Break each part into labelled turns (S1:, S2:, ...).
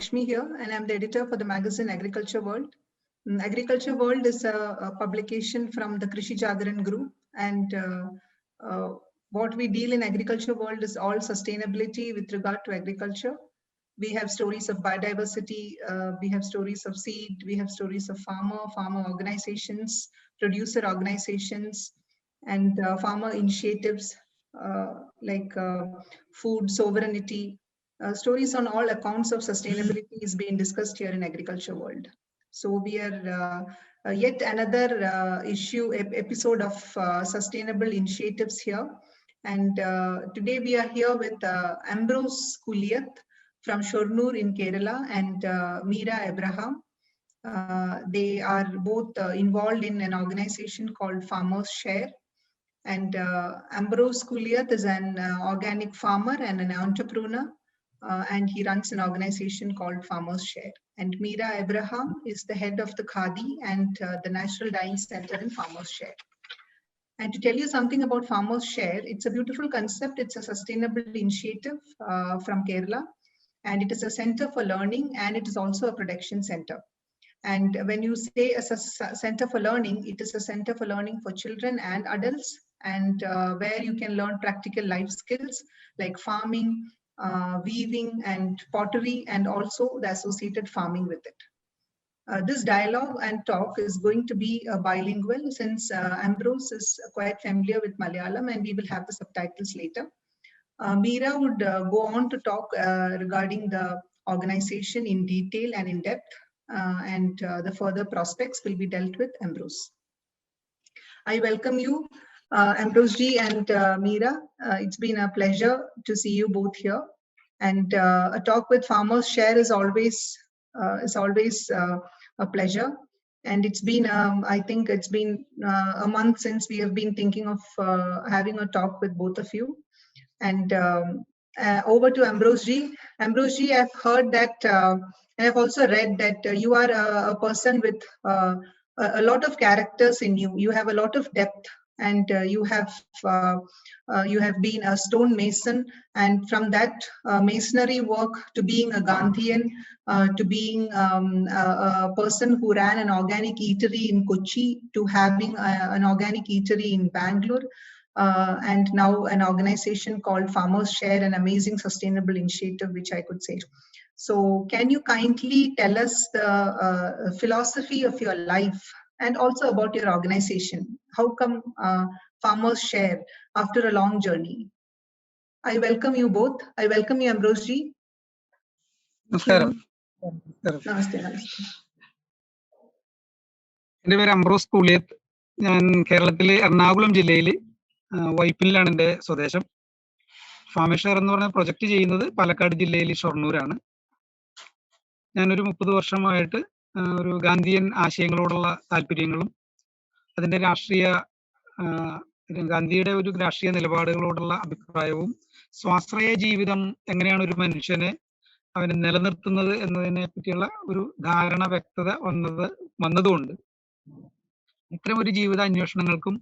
S1: Lakshmi here, and I'm the editor for the magazine Agriculture World. Agriculture World is a publication from the Krishi Jagaran group, and what we deal in Agriculture World is all sustainability with regard to agriculture. We have stories of biodiversity, we have stories of seed, we have stories of farmer organizations, producer organizations, and farmer initiatives like food sovereignty. Stories on all accounts of sustainability is being discussed here in Agriculture World. So we are yet another episode of sustainable initiatives here. And today we are here with Ambrose Kuliath from Shornur in Kerala and Meera Abraham. They are both involved in an organization called Farmers Share. And Ambrose Kuliath is an organic farmer and an entrepreneur, and he runs an organization called Farmers Share. And Meera Abraham is the head of the Khadi and the Natural Dyeing Center in Farmers Share. And to tell you something about Farmers Share, it's a beautiful concept. It's a sustainable initiative from Kerala, and it is a center for learning, and it is also a production center. And when you say a center for learning, it is a center for learning for children and adults, and where you can learn practical life skills like farming, weaving and pottery, and also the associated farming with it. This dialogue and talk is going to be bilingual, since Ambrose is quite familiar with Malayalam, and we will have the subtitles later. Meera would go on to talk regarding the organization in detail and in depth, and the further prospects will be dealt with Ambrose. I welcome you, Ambrose ji and Meera. It's been a pleasure to see you both here. And a talk with Farmers Share is always a pleasure. And it's been, I think it's been a month since we have been thinking of having a talk with both of you. And over to Ambrose ji. Ambrose ji, I've heard that, and I've also read that you are a person with a lot of characters in you. You have a lot of depth, and you have been a stone mason, and from that masonry work to being a Gandhian, to being a person who ran an organic eatery in Kochi, to having an organic eatery in Bangalore, and now an organization called Farmers Share, an amazing sustainable initiative, which I could say. So can you kindly tell us the philosophy of your life and also about your organization? How come Farmers Share after a long journey? I welcome you both. I welcome you, Ambrose ji.
S2: നമസ്കാരം.
S1: Namaste, namaste.
S2: എൻ്റെ പേര് അംബ്രോസ് കുളിയത്ത്. ഞാൻ കേരളത്തിലെ എറണാകുളം ജില്ലയിൽ വൈപ്പിനിലാണ് എൻ്റെ സ്വദേശം. Farmers share എന്ന് പറഞ്ഞ പ്രൊജക്റ്റ് ചെയ്യുന്നത് പാലക്കാട് ജില്ലയിൽ ഷൊർണൂരാണ്. ഞാനൊരു 30 വർഷമായിട്ട് ഒരു ഗാന്ധിയൻ ആശയങ്ങളോടുള്ള താല്പര്യങ്ങളും അതിൻ്റെ ഗാന്ധിയുടെ ഒരു രാഷ്ട്രീയ നിലപാടുകളോടുള്ള അഭിപ്രായവും സ്വാശ്രയ ജീവിതം എങ്ങനെയാണ് ഒരു മനുഷ്യനെ അവനെ നിലനിർത്തുന്നത് എന്നതിനെ പറ്റിയുള്ള ഒരു ധാരണ വ്യക്തത വന്നതുകൊണ്ട് ഇത്തരം ഒരു ജീവിത അന്വേഷണങ്ങൾക്കും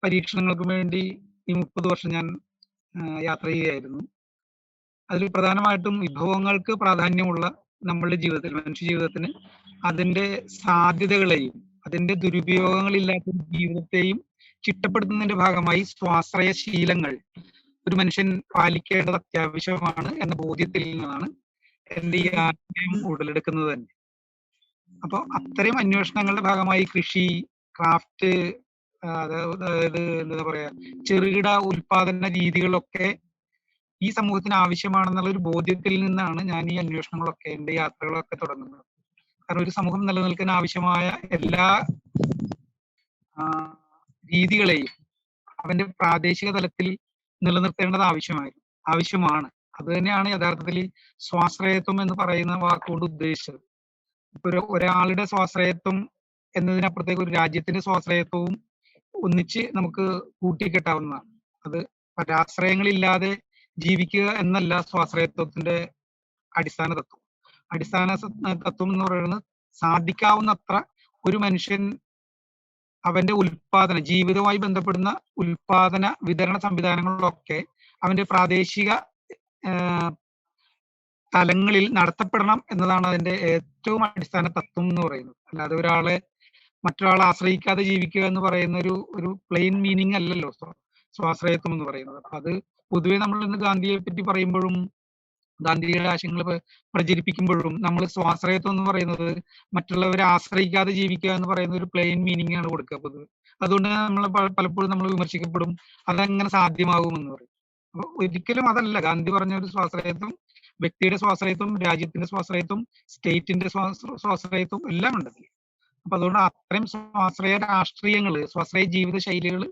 S2: പരീക്ഷണങ്ങൾക്കും വേണ്ടി ഈ 30 വർഷം ഞാൻ യാത്ര ചെയ്യുകയായിരുന്നു. അതിൽ പ്രധാനമായിട്ടും വിഭവങ്ങൾക്ക് പ്രാധാന്യമുള്ള നമ്മളുടെ ജീവിതത്തിൽ, മനുഷ്യ ജീവിതത്തിന് അതിൻ്റെ സാധ്യതകളെയും അതിൻ്റെ ദുരുപയോഗങ്ങളില്ലാത്ത ജീവിതത്തെയും ചിട്ടപ്പെടുത്തുന്നതിന്റെ ഭാഗമായി സ്വാശ്രയ ശീലങ്ങൾ ഒരു മനുഷ്യൻ പാലിക്കേണ്ടത് അത്യാവശ്യമാണ് എന്ന ബോധ്യത്തിൽ നിന്നാണ് എൻ്റെ ഈ ആശയം ഉടലെടുക്കുന്നത് തന്നെ. അപ്പോൾ അത്തരം അന്വേഷണങ്ങളുടെ ഭാഗമായി കൃഷി, ക്രാഫ്റ്റ്, അതായത് എന്താ പറയാ, ചെറുകിട ഉൽപാദന രീതികളൊക്കെ ഈ സമൂഹത്തിന് ആവശ്യമാണെന്നുള്ള ഒരു ബോധ്യത്തിൽ നിന്നാണ് ഞാൻ ഈ അന്വേഷണങ്ങളൊക്കെ, എൻ്റെ യാത്രകളൊക്കെ തുടങ്ങുന്നത്. കാരണം ഒരു സമൂഹം നിലനിൽക്കാൻ ആവശ്യമായ എല്ലാ രീതികളെയും അവന്റെ പ്രാദേശിക തലത്തിൽ നിലനിർത്തേണ്ടത് ആവശ്യമാണ്. അത് തന്നെയാണ് യഥാർത്ഥത്തിൽ സ്വാശ്രയത്വം എന്ന് പറയുന്ന വാക്കുകൊണ്ട് ഉദ്ദേശിച്ചത്. ഇപ്പൊ ഒരാളുടെ സ്വാശ്രയത്വം എന്നതിനപ്പുറത്തേക്ക് ഒരു രാജ്യത്തിന്റെ സ്വാശ്രയത്വവും ഒന്നിച്ച് നമുക്ക് കൂട്ടിക്കെട്ടാവുന്നതാണ്. അത് പരാശ്രയങ്ങളില്ലാതെ ജീവിക്കുക എന്നല്ല സ്വാശ്രയത്വത്തിന്റെ അടിസ്ഥാന തത്വം. അടിസ്ഥാന തത്വം എന്ന് പറയുന്നത് സാധിക്കാവുന്നത്ര ഒരു മനുഷ്യൻ അവന്റെ ജീവിതവുമായി ബന്ധപ്പെടുന്ന ഉൽപാദന വിതരണ സംവിധാനങ്ങളിലൊക്കെ അവന്റെ പ്രാദേശിക തലങ്ങളിൽ നടത്തപ്പെടണം എന്നതാണ് അതിന്റെ ഏറ്റവും അടിസ്ഥാന തത്വം എന്ന് പറയുന്നത്. അല്ലാതെ മറ്റൊരാളെ ആശ്രയിക്കാതെ ജീവിക്കുക എന്ന് പറയുന്ന ഒരു പ്ലെയിൻ മീനിങ് അല്ലല്ലോ സ്വാശ്രയത്വം എന്ന് പറയുന്നത്. അപ്പൊ അത് പൊതുവെ നമ്മൾ ഇന്ന് ഗാന്ധിയെ പറ്റി പറയുമ്പോഴും ഗാന്ധിയുടെ ആശയങ്ങൾ പ്രചരിപ്പിക്കുമ്പോഴും നമ്മൾ സ്വാശ്രയത്വം എന്ന് പറയുന്നത് മറ്റുള്ളവരെ ആശ്രയിക്കാതെ ജീവിക്കുക എന്ന് പറയുന്ന ഒരു പ്ലെയിൻ മീനിങ് ആണ് കൊടുക്കുക പൊതുവെ. അതുകൊണ്ട് നമ്മൾ പലപ്പോഴും നമ്മൾ വിമർശിക്കപ്പെടും, അതെങ്ങനെ സാധ്യമാകുമെന്ന് പറയും. അപ്പൊ ഒരിക്കലും അതല്ല ഗാന്ധി പറഞ്ഞ ഒരു സ്വാശ്രയത്വം. വ്യക്തിയുടെ സ്വാശ്രയത്വം, രാജ്യത്തിന്റെ സ്വാശ്രയത്വം, സ്റ്റേറ്റിന്റെ സ്വാശ്രയത്വം എല്ലാം ഉണ്ട്. അപ്പൊ അതുകൊണ്ട് അത്രയും സ്വാശ്രയ രാഷ്ട്രീയങ്ങള്, സ്വാശ്രയ ജീവിത ശൈലികൾ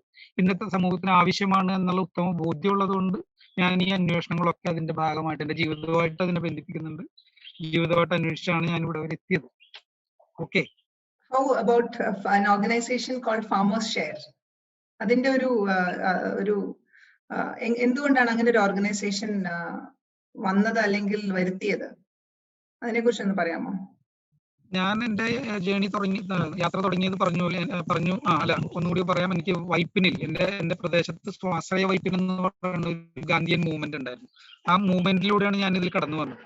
S2: ഇന്നത്തെ സമൂഹത്തിന് ആവശ്യമാണ് എന്നുള്ള ഉത്തമ ബോധ്യമുള്ളത് കൊണ്ട് ഞാൻ ഈ അന്വേഷണങ്ങളൊക്കെ അതിന്റെ ഭാഗമായിട്ട് എന്റെ ജീവിതവുമായിട്ട് അതിനെ ബന്ധിപ്പിക്കുന്നുണ്ട്. ജീവിതമായിട്ട് അന്വേഷിച്ചാണ് ഞാൻ ഇവിടെ വരെ എത്തിയത്. Okay.
S1: How about an organization called Farmers Share? അതിന്റെ എന്തുകൊണ്ടാണ് അങ്ങനെ ഒരു ഓർഗനൈസേഷൻ വന്നത് അല്ലെങ്കിൽ വരുത്തിയത്? അതിനെ കുറിച്ച് ഒന്ന് പറയാമോ?
S2: ഞാൻ എന്റെ യാത്ര തുടങ്ങിയത് ഒന്നുകൂടി പറയാം. എനിക്ക് വൈപ്പിനിൽ എന്റെ പ്രദേശത്ത് സ്വാശ്രയ വൈപ്പിൻ എന്ന് പറയുന്ന ഒരു ഗാന്ധിയൻ മൂവ്മെന്റ് ഉണ്ടായിരുന്നു. ആ മൂവ്മെന്റിലൂടെയാണ് ഞാൻ ഇതിൽ കടന്നു വന്നത്.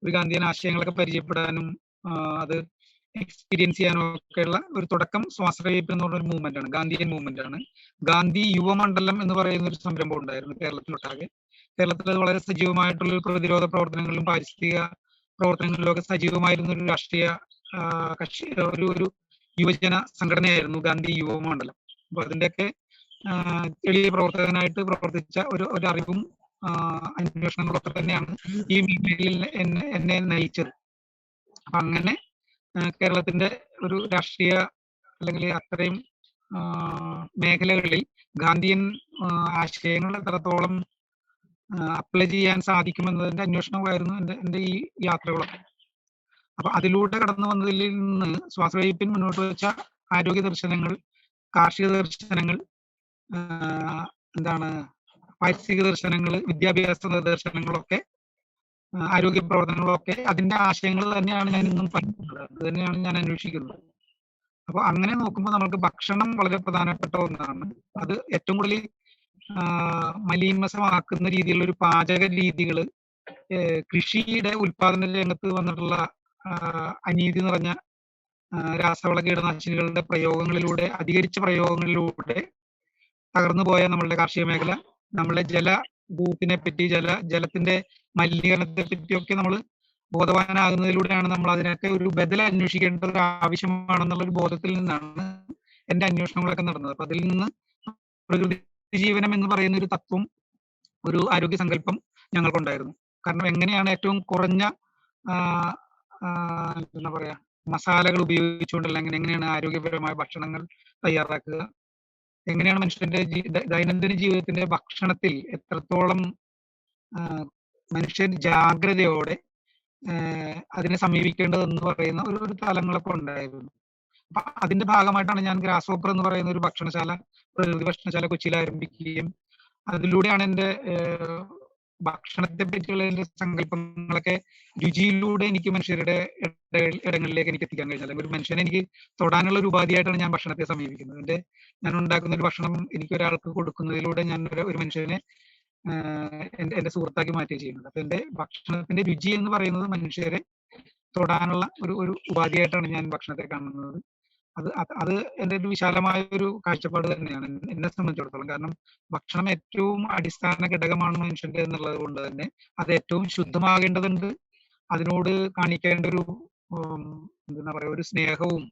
S2: ഒരു ഗാന്ധിയൻ ആശയങ്ങളൊക്കെ പരിചയപ്പെടാനും അത് എക്സ്പീരിയൻസ് ചെയ്യാനും ഒക്കെയുള്ള ഒരു തുടക്കം സ്വാശ്രയ വൈപ്പിൻ എന്ന് പറഞ്ഞ ഒരു മൂവ്മെന്റ് ആണ്, ഗാന്ധിയൻ മൂവ്മെന്റ് ആണ്. ഗാന്ധി യുവമണ്ഡലം എന്ന് പറയുന്ന ഒരു സംരംഭം ഉണ്ടായിരുന്നു കേരളത്തിലൊട്ടാകെ. കേരളത്തിൽ അത് വളരെ സജീവമായിട്ടുള്ള പ്രതിരോധ പ്രവർത്തനങ്ങളിലും പാരിസ്ഥിതിക പ്രവർത്തനങ്ങളിലൊക്കെ സജീവമായിരുന്ന ഒരു രാഷ്ട്രീയ കക്ഷി, ഒരു യുവജന സംഘടനയായിരുന്നു ഗാന്ധി യുവമണ്ഡലം. അപ്പൊ അതിന്റെയൊക്കെ എളിയ പ്രവർത്തകനായിട്ട് പ്രവർത്തിച്ച ഒരു അറിവും അന്വേഷണങ്ങളൊക്കെ തന്നെയാണ് ഈ മേഖലയിൽ എന്നെ നയിച്ചത്. അപ്പൊ അങ്ങനെ കേരളത്തിന്റെ ഒരു രാഷ്ട്രീയ അല്ലെങ്കിൽ അത്രയും മേഖലകളിൽ ഗാന്ധിയൻ ആശയങ്ങൾ എത്രത്തോളം അപ്ലൈ ചെയ്യാൻ സാധിക്കുമെന്നതിന്റെ അന്വേഷണമായിരുന്നു എന്റെ ഈ യാത്രകളൊക്കെ. അപ്പൊ അതിലൂടെ കടന്നു വന്നതിൽ നിന്ന് സ്വാശ്രയ വൈപ്പിൻ മുന്നോട്ട് വെച്ച ആരോഗ്യ ദർശനങ്ങൾ, കാർഷിക ദർശനങ്ങൾ, പാരിസ്ഥിതിക ദർശനങ്ങൾ, വിദ്യാഭ്യാസ ദർശനങ്ങളൊക്കെ, ആരോഗ്യ പ്രവർത്തനങ്ങളൊക്കെ അതിന്റെ ആശയങ്ങൾ തന്നെയാണ് ഞാൻ ഇന്നും പഠിക്കുന്നത്, അത് തന്നെയാണ് ഞാൻ അന്വേഷിക്കുന്നത്. അപ്പൊ അങ്ങനെ നോക്കുമ്പോൾ നമുക്ക് ഭക്ഷണം വളരെ പ്രധാനപ്പെട്ട ഒന്നാണ്. അത് ഏറ്റവും കൂടുതൽ മലീമസമാക്കുന്ന രീതിയിലുള്ള ഒരു പാചക രീതികൾ, കൃഷിയുടെ ഉൽപാദന രംഗത്ത് വന്നിട്ടുള്ള അനീതി നിറഞ്ഞ രാസവള കീടനാശിനികളുടെ പ്രയോഗങ്ങളിലൂടെ, അധികരിച്ച പ്രയോഗങ്ങളിലൂടെ തകർന്നു പോയ നമ്മളുടെ കാർഷിക മേഖല, നമ്മളുടെ ജലഭൂത്തിനെ പറ്റി, ജലത്തിന്റെ മലിനീകരണത്തെ പറ്റിയൊക്കെ നമ്മൾ ബോധവാനാകുന്നതിലൂടെയാണ് നമ്മൾ അതിനൊക്കെ ഒരു ബദൽ അന്വേഷിക്കേണ്ട ഒരു ആവശ്യമാണെന്നുള്ള ഒരു ബോധത്തിൽ നിന്നാണ് എന്റെ അന്വേഷണങ്ങളൊക്കെ നടന്നത്. അപ്പൊ അതിൽ നിന്ന് പ്രകൃതി ജീവനം എന്ന് പറയുന്ന ഒരു തത്വം, ഒരു ആരോഗ്യ സങ്കല്പം ഞങ്ങൾക്കുണ്ടായിരുന്നു. കാരണം എങ്ങനെയാണ് ഏറ്റവും കുറഞ്ഞ മസാലകൾ ഉപയോഗിച്ചുകൊണ്ടല്ല എങ്ങനെയാണ് ആരോഗ്യപരമായ ഭക്ഷണങ്ങൾ തയ്യാറാക്കുക, എങ്ങനെയാണ് മനുഷ്യന്റെ ദൈനംദിന ജീവിതത്തിന്റെ ഭക്ഷണത്തിൽ എത്രത്തോളം മനുഷ്യൻ ജാഗ്രതയോടെ അതിനെ സമീപിക്കേണ്ടതെന്ന് പറയുന്ന ഒരു തലങ്ങളൊക്കെ ഉണ്ടായിരുന്നു. അപ്പൊ അതിന്റെ ഭാഗമായിട്ടാണ് ഞാൻ ഗ്രാസ് ഹോപ്പർ എന്ന് പറയുന്ന ഒരു പ്രകൃതി ഭക്ഷണശാല കൊച്ചിയിൽ ആരംഭിക്കുകയും അതിലൂടെയാണ് എന്റെ ഭക്ഷണത്തെ പറ്റിയുള്ള എന്റെ സങ്കല്പങ്ങളൊക്കെ രുചിയിലൂടെ എനിക്ക് മനുഷ്യരുടെ ഇടങ്ങളിലേക്ക് എനിക്ക് എത്തിക്കാൻ കഴിഞ്ഞത്. അല്ലെങ്കിൽ ഒരു മനുഷ്യനെ എനിക്ക് തൊടാനുള്ള ഒരു ഉപാധിയായിട്ടാണ് ഞാൻ ഭക്ഷണത്തെ സമീപിക്കുന്നത്. ഞാൻ ഉണ്ടാക്കുന്ന ഒരു ഭക്ഷണം എനിക്ക് ഒരാൾക്ക് കൊടുക്കുന്നതിലൂടെ ഞാൻ ഒരു മനുഷ്യനെ എന്റെ സുഹൃത്താക്കി മാറ്റുക ചെയ്യുന്നത്. അപ്പൊ എന്റെ ഭക്ഷണത്തിന്റെ രുചി എന്ന് പറയുന്നത് മനുഷ്യരെ തൊടാനുള്ള ഒരു ഉപാധിയായിട്ടാണ് ഞാൻ ഭക്ഷണത്തെ കാണുന്നത്. അത് എന്റെ ഒരു വിശാലമായ ഒരു കാഴ്ചപ്പാട് തന്നെയാണ് എന്നെ സംബന്ധിച്ചിടത്തോളം. കാരണം ഭക്ഷണം ഏറ്റവും അടിസ്ഥാന ഘടകമാണ് മനുഷ്യന്റെ എന്നുള്ളത് കൊണ്ട് തന്നെ അത് ഏറ്റവും ശുദ്ധമാകേണ്ടതുണ്ട്. അതിനോട് കാണിക്കേണ്ട ഒരു സ്നേഹവും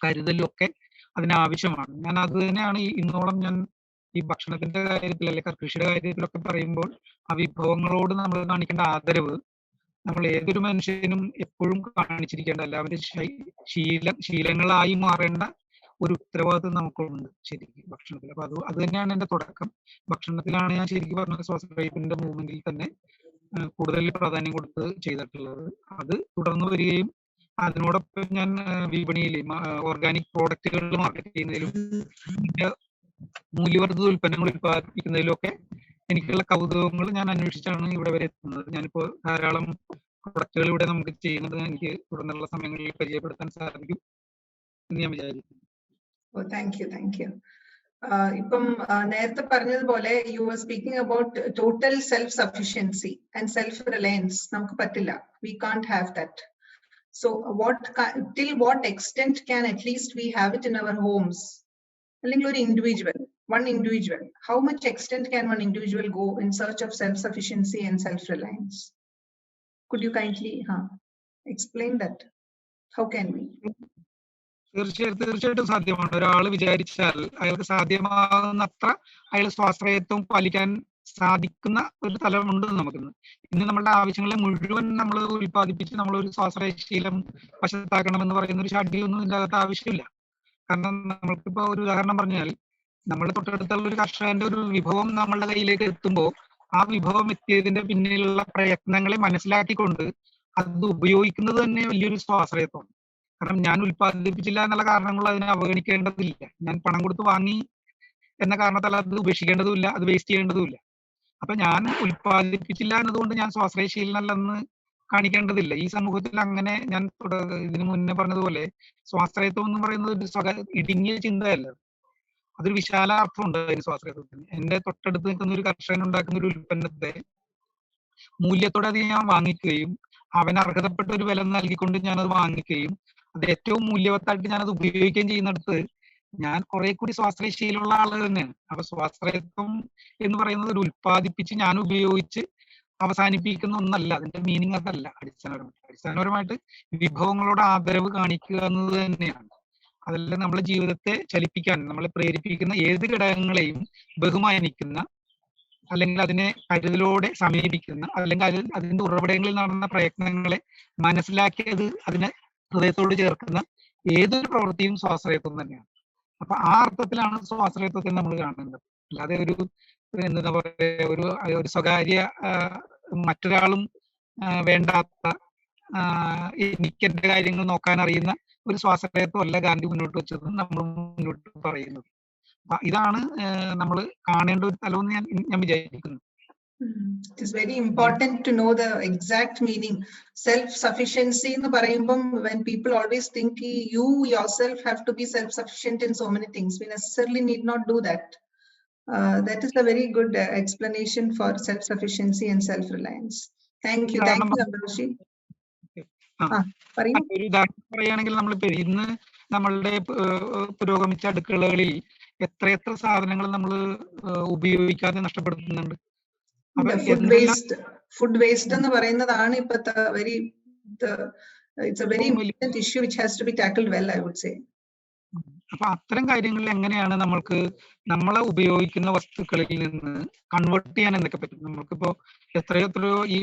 S2: കരുതലും ഒക്കെ അതിനാവശ്യമാണ്. ഞാൻ അത് തന്നെയാണ് ഇന്നോളം ഞാൻ ഈ ഭക്ഷണത്തിന്റെ കാര്യത്തിൽ അല്ലെങ്കിൽ കൃഷിയുടെ കാര്യത്തിലൊക്കെ പറയുമ്പോൾ ആ വിഭവങ്ങളോട് നമ്മൾ കാണിക്കേണ്ട ആദരവ് നമ്മൾ ഏതൊരു മനുഷ്യനും എപ്പോഴും കാണിച്ചിരിക്കേണ്ട, എല്ലാവരും ശീലങ്ങളായി മാറേണ്ട ഒരു ഉത്തരവാദിത്വം നമുക്കുണ്ട് ശരിക്കും ഭക്ഷണത്തിൽ. അപ്പൊ അത് തന്നെയാണ് എന്റെ തുടക്കം. ഭക്ഷണത്തിലാണ് ഞാൻ ശരിക്കും പറഞ്ഞ സ്വാശ്രയ വൈപ്പിന്റെ മൂവ്മെന്റിൽ തന്നെ കൂടുതൽ പ്രാധാന്യം കൊടുത്ത് ചെയ്തിട്ടുള്ളത്. അത് തുടർന്ന് വരികയും അതിനോടൊപ്പം ഞാൻ വിപണിയിൽ ഓർഗാനിക് പ്രോഡക്റ്റുകൾ മാർക്കറ്റ് ചെയ്യുന്നതിലും മൂല്യവർദ്ധിത ഉൽപ്പന്നങ്ങൾ ഉൽപ്പാദിപ്പിക്കുന്നതിലും ഒക്കെ എനിക്കുള്ള കൗതുകങ്ങൾ ഞാൻ അന്വേഷിച്ചാണ് ഇവിടെ വരെ എത്തുന്നത്. ഞാനിപ്പോ ധാരാളം പ്രൊഡക്റ്റുകൾ ഇവിടെ നമുക്ക് ചെയ്യുന്നത് എനിക്ക് തുടർന്നുള്ള സമയങ്ങളിൽ പരിചയപ്പെടുത്താൻ സാധിക്കും എന്ന് ഞാൻ വിചാരിക്കുന്നു.
S1: Thank you. ഇപ്പം നേരത്തെ പറഞ്ഞതുപോലെ you are speaking about total self sufficiency and self reliance നമുക്ക് പറ്റില്ല. We can't have that. So till what extent can at least we have it in our homes? അല്ലെങ്കിൽ ഒരു individual, one individual, how much extent can one individual go in search of self-sufficiency and self-reliance? Could you kindly explain that? How can we?
S2: തീർച്ചയായിട്ടും സാധ്യമാണ്. ഒരാൾ വിചാരിച്ചാൽ അയാൾക്ക് സാധ്യമാകുന്നത്ര അയാൾ സ്വാശ്രയത്വം പാലിക്കാൻ സാധിക്കുന്ന ഒരു തലമുണ്ട് നമുക്കിന്ന്. ഇന്ന് നമ്മളുടെ ആവശ്യങ്ങളെ മുഴുവൻ നമ്മൾ ഉൽപ്പാദിപ്പിച്ച് നമ്മൾ ഒരു സ്വാശ്രയശീലം വശത്താക്കണം എന്ന് പറയുന്ന ഒരു ഷാഠ്യമൊന്നും ഇതിൻ്റെ അകത്ത് ആവശ്യമില്ല. കാരണം നമ്മൾക്കിപ്പോ ഒരു ഉദാഹരണം പറഞ്ഞാൽ, നമ്മുടെ തൊട്ടടുത്തുള്ള ഒരു കർഷകന്റെ ഒരു വിഭവം നമ്മളുടെ കയ്യിലേക്ക് എത്തുമ്പോൾ ആ വിഭവം എത്തിയതിന്റെ പിന്നിലുള്ള പ്രയത്നങ്ങളെ മനസ്സിലാക്കിക്കൊണ്ട് അത് ഉപയോഗിക്കുന്നത് തന്നെ വലിയൊരു സ്വാശ്രയത്വമാണ്. കാരണം ഞാൻ ഉൽപ്പാദിപ്പിച്ചില്ല എന്നുള്ള കാരണങ്ങൾ അതിനെ അവഗണിക്കേണ്ടതില്ല. ഞാൻ പണം കൊടുത്ത് വാങ്ങി എന്ന കാരണത്താൽ അത് ഉപേക്ഷിക്കേണ്ടതുമില്ല, അത് വേസ്റ്റ് ചെയ്യേണ്ടതുമില്ല. അപ്പൊ ഞാൻ ഉൽപ്പാദിപ്പിച്ചില്ല എന്നതുകൊണ്ട് ഞാൻ സ്വാശ്രയശീലനല്ലെന്ന് കാണിക്കേണ്ടതില്ല. ഈ സമൂഹത്തിൽ അങ്ങനെ ഞാൻ ഇതിനു മുന്നേ പറഞ്ഞതുപോലെ സ്വാശ്രയത്വം എന്ന് പറയുന്നത് ഒരു ഇടുങ്ങിയ ചിന്തയല്ല, അതൊരു വിശാല അർത്ഥമുണ്ട് അതിന് സ്വാശ്രയത്വത്തിന്. എന്റെ തൊട്ടടുത്ത് നിൽക്കുന്ന ഒരു കർഷകൻ ഉണ്ടാക്കുന്ന ഒരു ഉൽപ്പന്നത്തെ മൂല്യത്തോടെ അത് ഞാൻ വാങ്ങിക്കുകയും അവന് അർഹതപ്പെട്ട ഒരു വില നൽകിക്കൊണ്ട് ഞാനത് വാങ്ങിക്കുകയും അത് ഏറ്റവും മൂല്യവത്തായിട്ട് ഞാനത് ഉപയോഗിക്കുകയും ചെയ്യുന്നിടത്ത് ഞാൻ കുറെ കൂടി സ്വാശ്രയശീലമുള്ള ആള് തന്നെയാണ്. അപ്പൊ സ്വാശ്രയത്വം എന്ന് പറയുന്നത് ഒരു ഉൽപ്പാദിപ്പിച്ച് ഞാൻ ഉപയോഗിച്ച് അവസാനിപ്പിക്കുന്ന ഒന്നല്ല. അതിന്റെ മീനിങ് അതല്ല. അടിസ്ഥാനപരമായിട്ട് വിഭവങ്ങളോട് ആദരവ് കാണിക്കുക എന്നത് തന്നെയാണ്. അതല്ല നമ്മളെ ജീവിതത്തെ ചലിപ്പിക്കാൻ നമ്മളെ പ്രേരിപ്പിക്കുന്ന ഏത് ഘടകങ്ങളെയും ബഹുമാനിക്കുന്ന, അല്ലെങ്കിൽ അതിനെ കരുതലോടെ സമീപിക്കുന്ന, അല്ലെങ്കിൽ അതിന്റെ ഉറവിടങ്ങളിൽ നടന്ന പ്രയത്നങ്ങളെ മനസ്സിലാക്കിയത് അതിനെ ഹൃദയത്തോട് ചേർക്കുന്ന ഏതൊരു പ്രവൃത്തിയും സ്വാശ്രയത്വം തന്നെയാണ്. അപ്പൊ ആ അർത്ഥത്തിലാണ് സ്വാശ്രയത്വത്തെ നമ്മൾ കാണേണ്ടത്. അല്ലാതെ ഒരു എന്താ പറയുക, ഒരു സ്വകാര്യ മറ്റൊരാളും വേണ്ടാത്ത എനിക്ക് എന്റെ കാര്യങ്ങൾ നോക്കാൻ അറിയുന്ന ഒരു സ്വാശ്രയത്വം അല്ല ഗാന്ധി മുന്നോട്ട് വെച്ചത്, നമ്മൾ മുന്നോട്ട് പറയുന്നത്. ഇതാണ് നമ്മൾ കാണേണ്ട ഒരു തലമെന്ന് ഞാൻ വിചാരിക്കുന്നു.
S1: It is very important to know the exact meaning. Self-sufficiency എന്ന് പറയുമ്പം when people always think you yourself have to be self-sufficient in so many things, we necessarily need not do that. That is a very good explanation for self-sufficiency and self-reliance. Thank you, Amroshi.
S2: ഒരു ഉദാഹരണം പറയുകയാണെങ്കിൽ, നമ്മളിപ്പോ ഇന്ന് നമ്മളുടെ പുരോഗമിച്ച അടുക്കളകളിൽ എത്ര സാധനങ്ങൾ നമ്മൾ ഉപയോഗിക്കാതെ നഷ്ടപ്പെടുത്തുന്നുണ്ട്.
S1: ഫുഡ് വേസ്റ്റ് എന്ന് പറയുന്നതാണ് ഇപ്പോഴത്തെ it's a very important issue which has to be tackled well, I would say.
S2: അപ്പൊ അത്തരം കാര്യങ്ങളിൽ എങ്ങനെയാണ് നമ്മളെ ഉപയോഗിക്കുന്ന വസ്തുക്കളിൽ നിന്ന് കൺവേർട്ട് ചെയ്യാൻ എന്തൊക്കെ പറ്റും? നമുക്കിപ്പോ എത്രയോ ഈ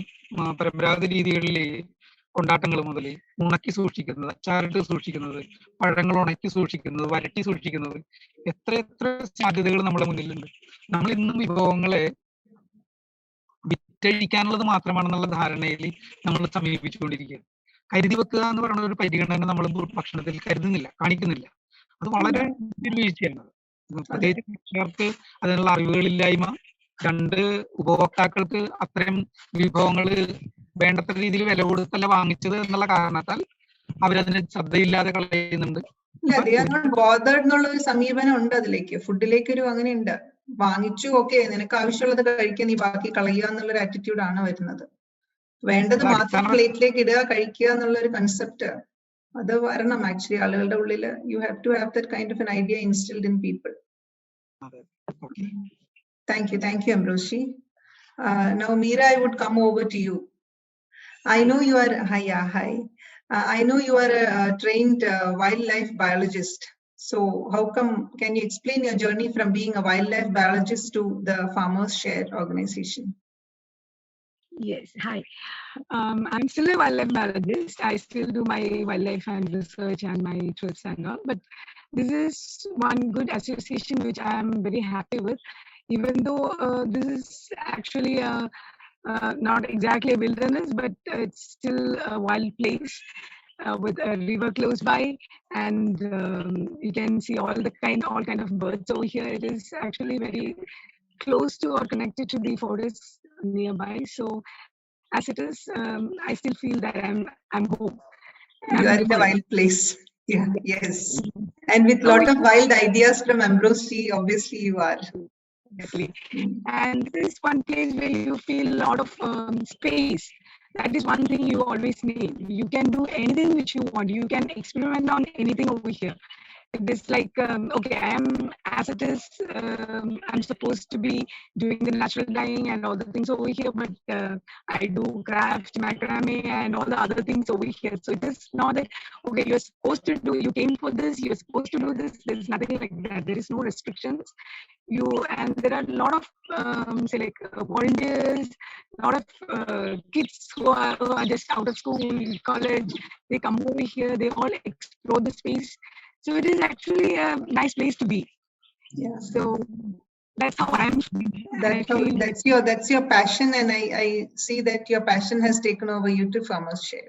S2: പരമ്പരാഗത രീതികളിൽ കൊണ്ടാട്ടങ്ങൾ മുതൽ ഉണക്കി സൂക്ഷിക്കുന്നത്, അച്ചാറിട്ട് സൂക്ഷിക്കുന്നത്, പഴങ്ങൾ ഉണക്കി സൂക്ഷിക്കുന്നത്, വരട്ടി സൂക്ഷിക്കുന്നത്, എത്ര സാധ്യതകൾ നമ്മുടെ മുന്നിലുണ്ട്. നമ്മൾ ഇന്നും വിഭവങ്ങളെ വിറ്റഴിക്കാനുള്ളത് മാത്രമാണെന്നുള്ള ധാരണയിൽ നമ്മൾ സമീപിച്ചുകൊണ്ടിരിക്കുകയാണ്. കരുതി വെക്കുക എന്ന് പറയുന്ന ഒരു പരിഗണന നമ്മൾ ഭക്ഷണത്തിൽ കാണിക്കുന്നില്ല. അത് വളരെ വീഴ്ചയാണ്. പ്രത്യേകിച്ച് കർഷകർക്ക് അതിനുള്ള അറിവുകളില്ലായ്മ, രണ്ട് ഉപഭോക്താക്കൾക്ക് അത്തരം വിഭവങ്ങൾ വേണ്ടത്ര രീതിയിൽ വില കൊടുത്തല്ല വാങ്ങിച്ചത് എന്നുള്ള കാരണത്താൽ അവരതിന് ശ്രദ്ധയില്ലാതെ കളയുന്നുണ്ട്.
S1: എന്നുള്ള ഒരു സമീപനം ഉണ്ട് അതിലേക്ക്, ഫുഡിലേക്ക് ഒരു അങ്ങനെ ഉണ്ട്. വാങ്ങിച്ചു, ഓക്കെ, നിനക്ക് ആവശ്യമുള്ളത് കഴിക്കുക, നീ ബാക്കി കളയുക എന്നുള്ളൊരു ആറ്റിറ്റ്യൂഡ് ആണ് വരുന്നത്. വേണ്ടത് മാത്രം പ്ലേറ്റിലേക്ക് ഇടുക, കഴിക്കുക എന്നുള്ള ഒരു കൺസെപ്റ്റ് അത് വരണം ആക്ച്വലി ആളുകളുടെ ഉള്ളിൽ. You have to have that kind of an idea instilled in people. Thank you, Amroshi. Now Meera, I would come over to you. I know you are I know you are a trained wildlife biologist. So how come, can you explain your journey from being a wildlife biologist to the Farmers Share organization?
S3: Yes, hi. I'm still a wildlife biologist. I still do my wildlife and research and my trips and all. But this is one good association which I am very happy with, even though this is actually not exactly a wilderness, but it's still a wild place with a river close by, and you can see all kind of birds over here. It is actually very close to or connected to the forests nearby. So as it is, I still feel that I'm home.
S1: You are in a wild place. Yeah, yes. And with lot of wild ideas from Ambrose Tea, obviously you are.
S3: Definitely.
S1: Mm.
S3: And this is one place where you feel a lot of space. That is one thing you always need. You can do anything which you want. You can experiment on anything over here. It is like, okay, I am as it is, I'm supposed to be doing the natural dyeing and all the things over here, but I do craft, macrame, and all the other things over here. So it is not that, okay, you're supposed to do, you came for this, you're supposed to do this. There is nothing like that. There is no restrictions. And there are a lot of say like volunteers, a lot of kids who are just out of school, college. They come over here, they all explore the space. So it is actually a nice place to be.
S1: Yeah.
S3: So that's how I'm feeling.
S1: That's your passion, and I see that your passion has taken over you to Farmers Share.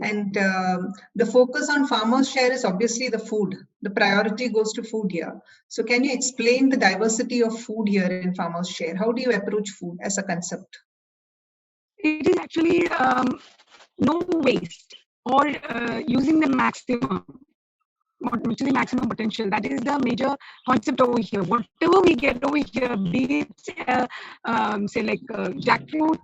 S1: And the focus on Farmers Share is obviously the food. The priority goes to food here. So can you explain the diversity of food here in Farmers Share? How do you approach food as a concept?
S3: It is actually no waste, or using the maximum, which is the maximum potential. That is the major concept over here. Whatever we get over here, be it say like jackfruit,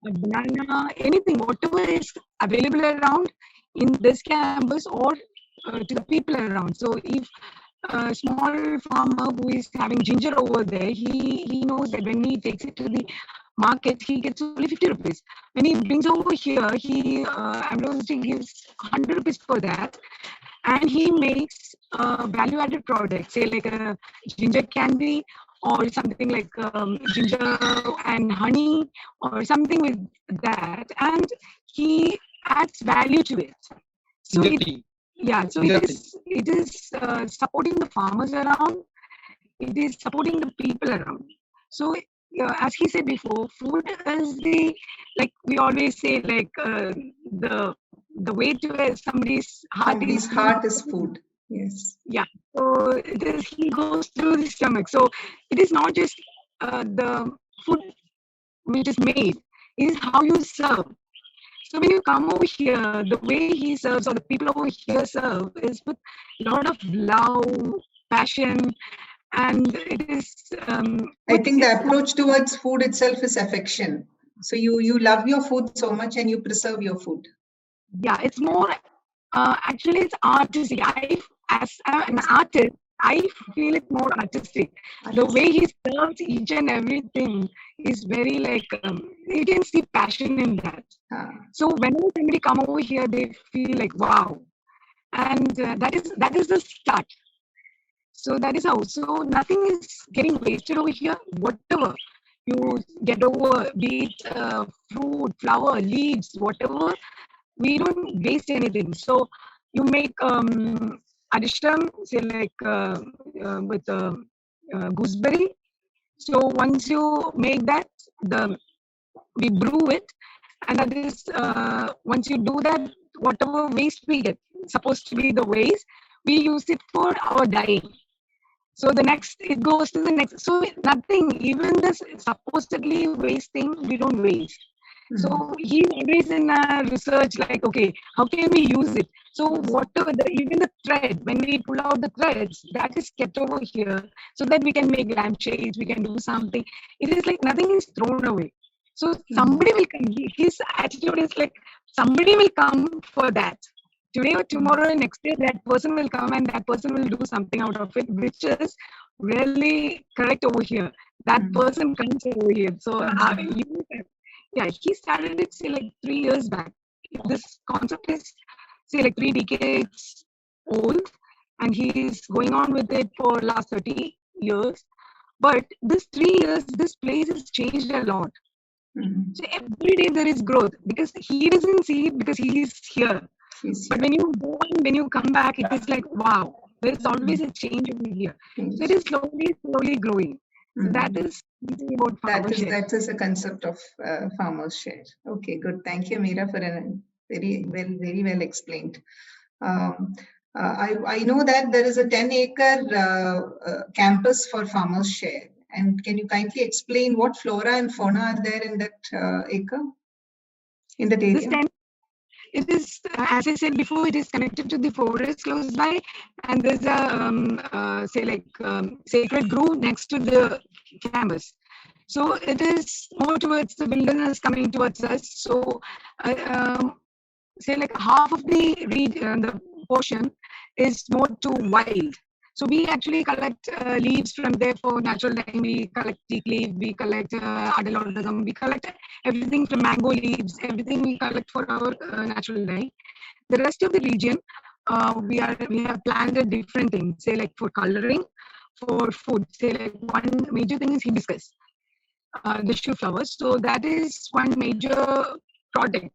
S3: banana, anything, whatever is available around in this campus or to the people around. So if a small farmer who is having ginger over there, he knows that when he takes it to the market, he gets only 50 rupees. When he brings over here, he gives 100 rupees for that, and he makes value-added products, say like a ginger candy or something like ginger and honey or something with that, and he adds value to it. So it is supporting the farmers around. It is supporting the people around. So as he said before, food is the, like we always say, like the way to somebody's
S1: heart is food. Yes.
S3: Yeah. So it is, he goes through the stomach. So it is not just the food which is made, it is how you serve. So when you come over here, the way he serves or the people over here serve is with a lot of love, passion, and it is.
S1: I think the approach towards food itself is affection. So you love your food so much and you preserve your food.
S3: Yeah, it's more. Actually, it's artistic. As an artist, I feel it more artistic. The way he serves each and everything is very like you can see passion in that. So whenever somebody come over here, they feel like wow, and that is the start. So that is how. So nothing is getting wasted over here. Whatever you get over, be it fruit, flower, leaves, whatever, we don't waste anything. So you make addition, say like with gooseberry. So once you make that, we brew it, and that is once you do that, whatever waste we get, supposed to be the waste, we use it for our dyeing. So the next, it goes to the next. So nothing, even this supposedly waste thing, we don't waste. So he's always in research, like, okay, how can we use it? So whatever, even the thread, when we pull out the threads, that is kept over here so that we can make lampshades, we can do something. It is like nothing is thrown away. So somebody will come. His attitude is like, somebody will come for that. Today or tomorrow, next day, that person will come and that person will do something out of it, which is really correct over here. That person comes over here. So he started it, say, like 3 years back. This concept is, say, like 3 decades old, and he's going on with it for last 30 years. But this 3 years, this place has changed a lot. So every day there is growth because he doesn't see it because he is here. But when you go and when you come back, it is like, wow, there is always a change over here. So it is slowly growing. So that is about Farmers Share.
S1: That is a concept of Farmers Share. Okay, good. Thank you, Meera, for a very well explained. I know that there is a 10-acre campus for Farmers Share. And can you kindly explain what flora and fauna are there in that acre, in that area?
S3: it is, as I said before, it is connected to the forest close by, and there's a sacred grove next to the campus. So it is more towards the wilderness coming towards us. So half of the portion is more to wild. So we actually collect leaves from there for natural dye. We collect teak leaf, we collect adelodism, we collect everything from mango leaves, everything we collect for our natural dye. The rest of the region, we have planted different things, say like for coloring, for food. Say like one major thing is hibiscus, the shoe flowers. So that is one major product.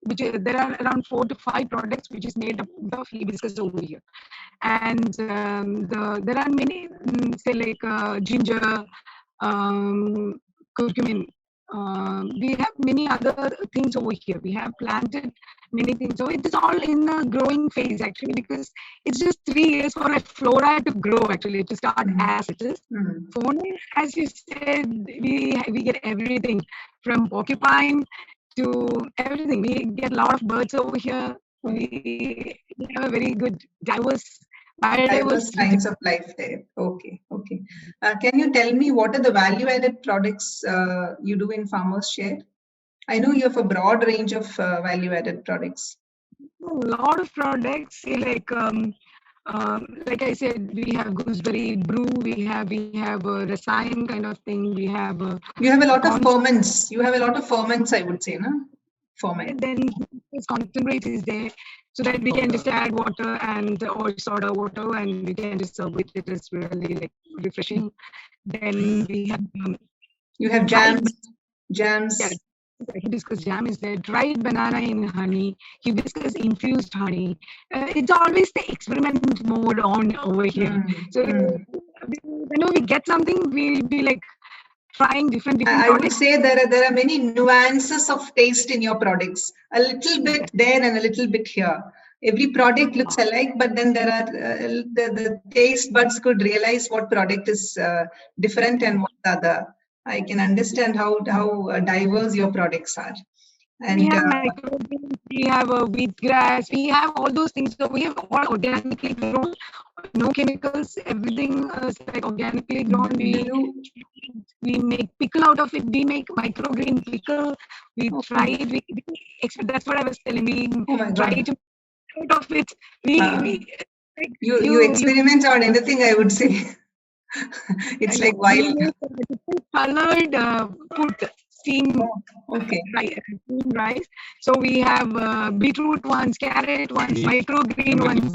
S3: There are around 4 to 5 products which is made up of hibiscus over here, and there are many, ginger, curcumin. We have many other things over here. We have planted many things. So it is all in a growing phase actually, because it's just 3 years for a flora to grow actually, to start as it is. Fauna, as you said, we get everything from porcupine to everything. We get a lot of birds over here. We have a very good diverse
S1: kinds of life there. Okay. Can you tell me what are the value-added products you do in Farmers Share? I know you have a broad range of value-added products.
S3: A lot of products, like I said, we have gooseberry brew, we have rasayan kind of thing, we have.
S1: You have a lot of ferments. You have a lot of ferments, I would say, no? Ferment.
S3: Then concentrate is there, so that we can just add water and or soda water, and we can just serve it. It is really like refreshing. Then we have.
S1: You have jams.
S3: Yeah. Hibiscus jam is there, dried banana in honey, hibiscus infused honey. It's always the experiment mode on over here. So whenever we get something, we'll be like trying different
S1: I
S3: products.
S1: would say there are many nuances of taste in your products. A little bit there and a little bit here. Every product looks alike, but then there are the taste buds could realize what product is different and what the other. I can understand how diverse your products are. And
S3: we have microgreens, we have wheatgrass, we have all those things. So we have all organically grown, no chemicals, everything is like organically grown. We make pickle out of it. We make microgreen pickle. We try it. That's what I was telling. We try to make out of it.
S1: You experiment on anything, I would say. It's like wild.
S3: Colored food, steamed rice. So we have beetroot ones, carrot ones, microgreen ones,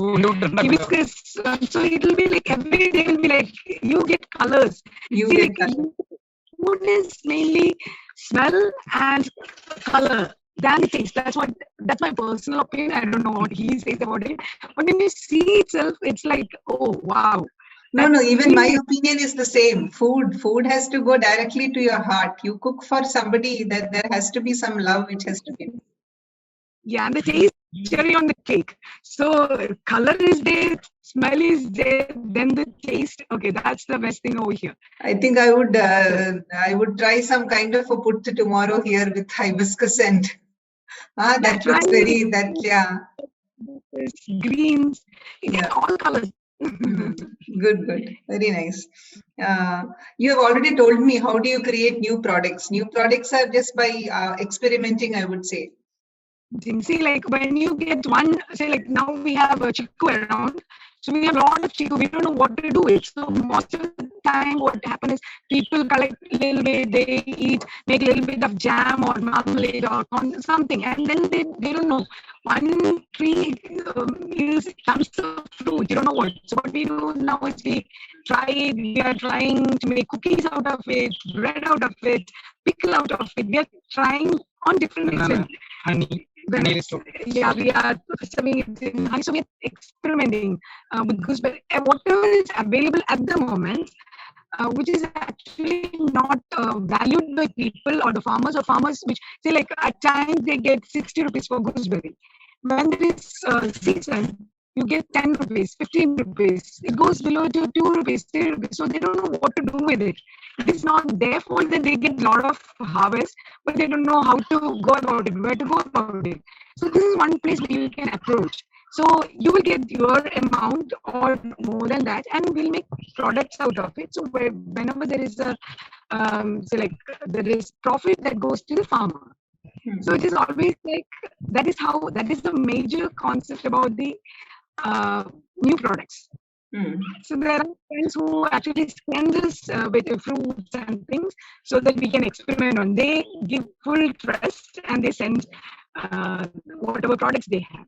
S3: hibiscus. So it will be like every day will be like you get colors. Food is mainly smell and color than the taste. That's my personal opinion. I don't know what he says about it. But when you see itself, it's like, oh wow.
S1: No, even my opinion is the same. Food has to go directly to your heart. You cook for somebody, that there has to be some love which has to be.
S3: Yeah, and the taste, cherry on the cake. So color is there, smell is there, then the taste. Okay, that's the best thing over here.
S1: I think I would try some kind of a put tomorrow here with hibiscus and that looks very
S3: greens, all colors.
S1: Good, very nice. You have already told me how do you create new products. New products are just by experimenting, I would say.
S3: See, like when you get one, say like now we have a chiku around, so we have a lot of chiku, we don't know what to do with. So most of the time what happens is people collect a little bit, they eat, make a little bit of jam or marmalade or something, and then they don't know. One tree comes to fruit, you don't know what. So what we do now is we are trying to make cookies out of it, bread out of it, pickle out of it. We are trying on different methods.
S2: Honey.
S3: Yeah, we are serving it in honey. So we are experimenting with gooseberry. Whatever is available at the moment, which is actually not valued by people or the farmers, which say like at times they get 60 rupees for gooseberry. When there is season, you get 10 rupees, 15 rupees. It goes below to 2 rupees, 3 rupees. So they don't know what to do with it. It is not their fault that they get a lot of harvest, but they don't know how to go about it, where to go about it. So this is one place where you can approach. So you will get your amount or more than that, and we'll make products out of it. So whenever there is a say like there is profit that goes to the farmer. So it is always like that is the major concept about the new products. So there are friends who actually send us with the fruits and things so that we can experiment on. They give full trust and they send whatever products they have.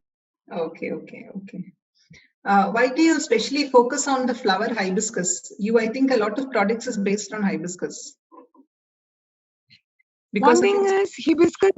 S1: Okay. Why do you especially focus on the flower hibiscus? I think a lot of products is based on hibiscus.
S3: One thing is hibiscus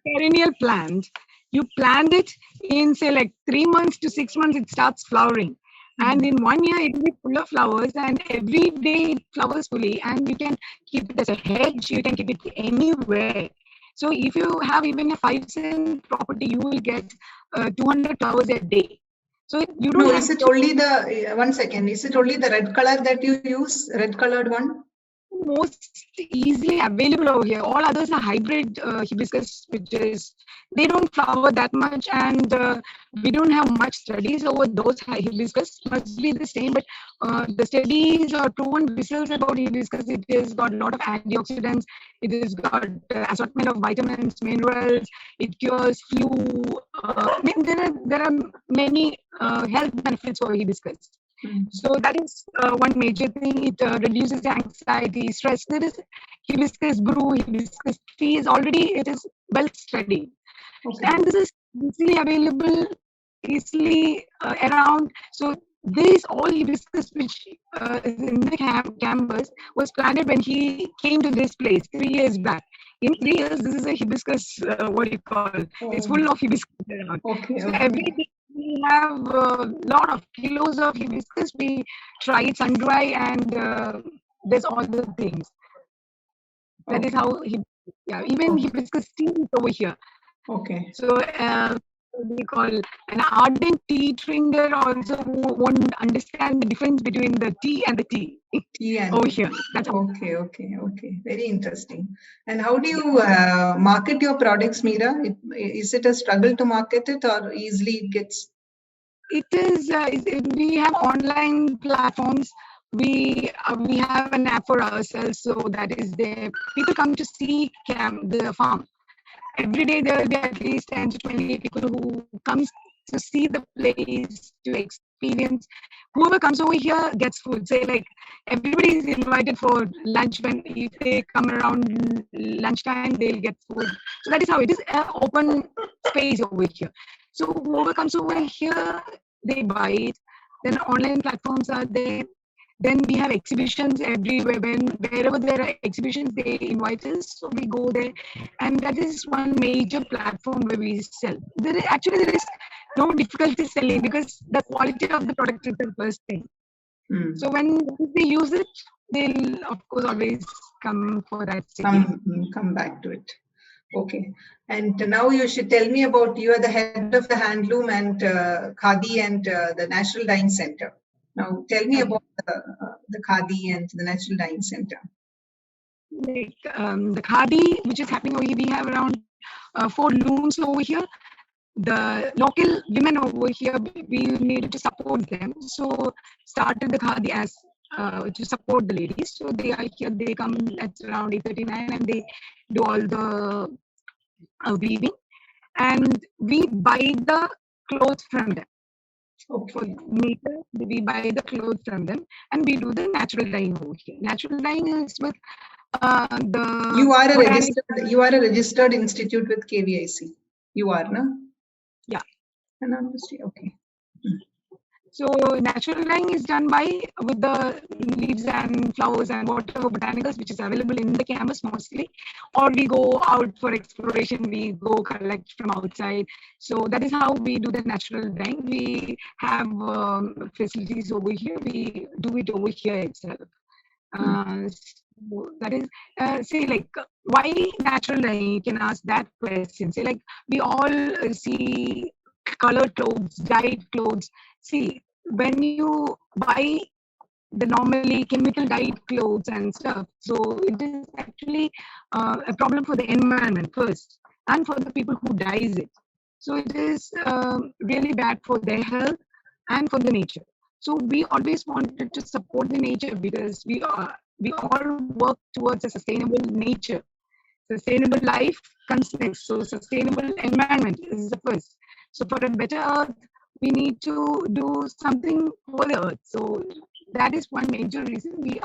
S3: perennial plant. You plant it in say like 3 months to 6 months, it starts flowering. And in 1 year, it will be full of flowers, and every day it flowers fully. And you can keep it as a hedge, you can keep it anywhere. So if you have even a 5-cent property, you will get 200 flowers a day. So you don't.
S1: No, is it only the 1 second? Is it only the red color that you use? Red colored one?
S3: Most easily available over here. All others are hybrid hibiscus, which is they don't flower that much, and we don't have much studies over those hibiscus. Must be the same, but the studies are proven results about hibiscus. It has got a lot of antioxidants. It has got assortment of vitamins, minerals. It cures flu. I mean, there are many health benefits for hibiscus. So that is one major thing. It reduces anxiety, stress. There is hibiscus brew, hibiscus tea is already, it is well studied. Okay. And this is easily available, easily around. So this all hibiscus which is in the campus was planted when he came to this place 3 years back. In 3 years, this is a hibiscus, what do you call? It's full of hibiscus around. Okay. So every day we have a lot of kilos of hibiscus. We try it sun dry, and there's all the things. That is how even hibiscus tea is over here. Okay. So what we call an ardent tea drinker also who won't understand the difference between the tea and the tea. Tea and over here. That's
S1: okay. Very interesting. And how do you market your products, Meera? Is it a struggle to market it, or easily it gets?
S3: It is. We have online platforms. We have an app for ourselves, so that is there. People come to see the farm. Every day there will be at least 10 to 20 people who comes to see the place, to experience. Whoever comes over here gets food. Say like everybody is invited for lunch. If they come around lunchtime, they'll get food. So that is how it is. An open space over here. So whoever comes over here, they buy it. Then online platforms are there. Then we have exhibitions everywhere. Wherever there are exhibitions, they invite us, so we go there, and that is one major platform where we sell. There is no difficulty selling because the quality of the product is the first thing. So when they use it, they'll of course always come for that.
S1: Come back to it. Okay. And now you should tell me about, you are the head of the handloom and Khadi and the Natural Dyeing Center. Now tell me about the Khadi and the Natural Dyeing Center.
S3: Like the Khadi, which is happening over here, we have around 4 looms over here. The local women over here, we needed to support them. So started the Khadi as to support the ladies. So they are here, they come at around 8:39 and they do all the weaving. And we buy the clothes from them. Okay. We buy the clothes from them and we do the natural dyeing over here. Natural dyeing is with the.
S1: You are a registered institute with KVIC. You are, no?
S3: Yeah.
S1: Okay.
S3: So natural dyeing is done with the leaves and flowers and whatever botanicals which is available in the campus mostly, or we go out for exploration, we go collect from outside. So that is how we do the natural dyeing. We have facilities over here. We do it over here itself. So that is, say like, why natural dyeing? You can ask that question. Say like, we all see colored clothes, dyed clothes. See, when you buy the normally chemical dyed clothes and stuff, so it is actually a problem for the environment first, and for the people who dyes it. So it is really bad for their health and for the nature. So we always wanted to support the nature because we all work towards a sustainable nature. Sustainable life comes next. So sustainable environment is the first. So for a better earth, we need to do something for the earth. So that is one major reason we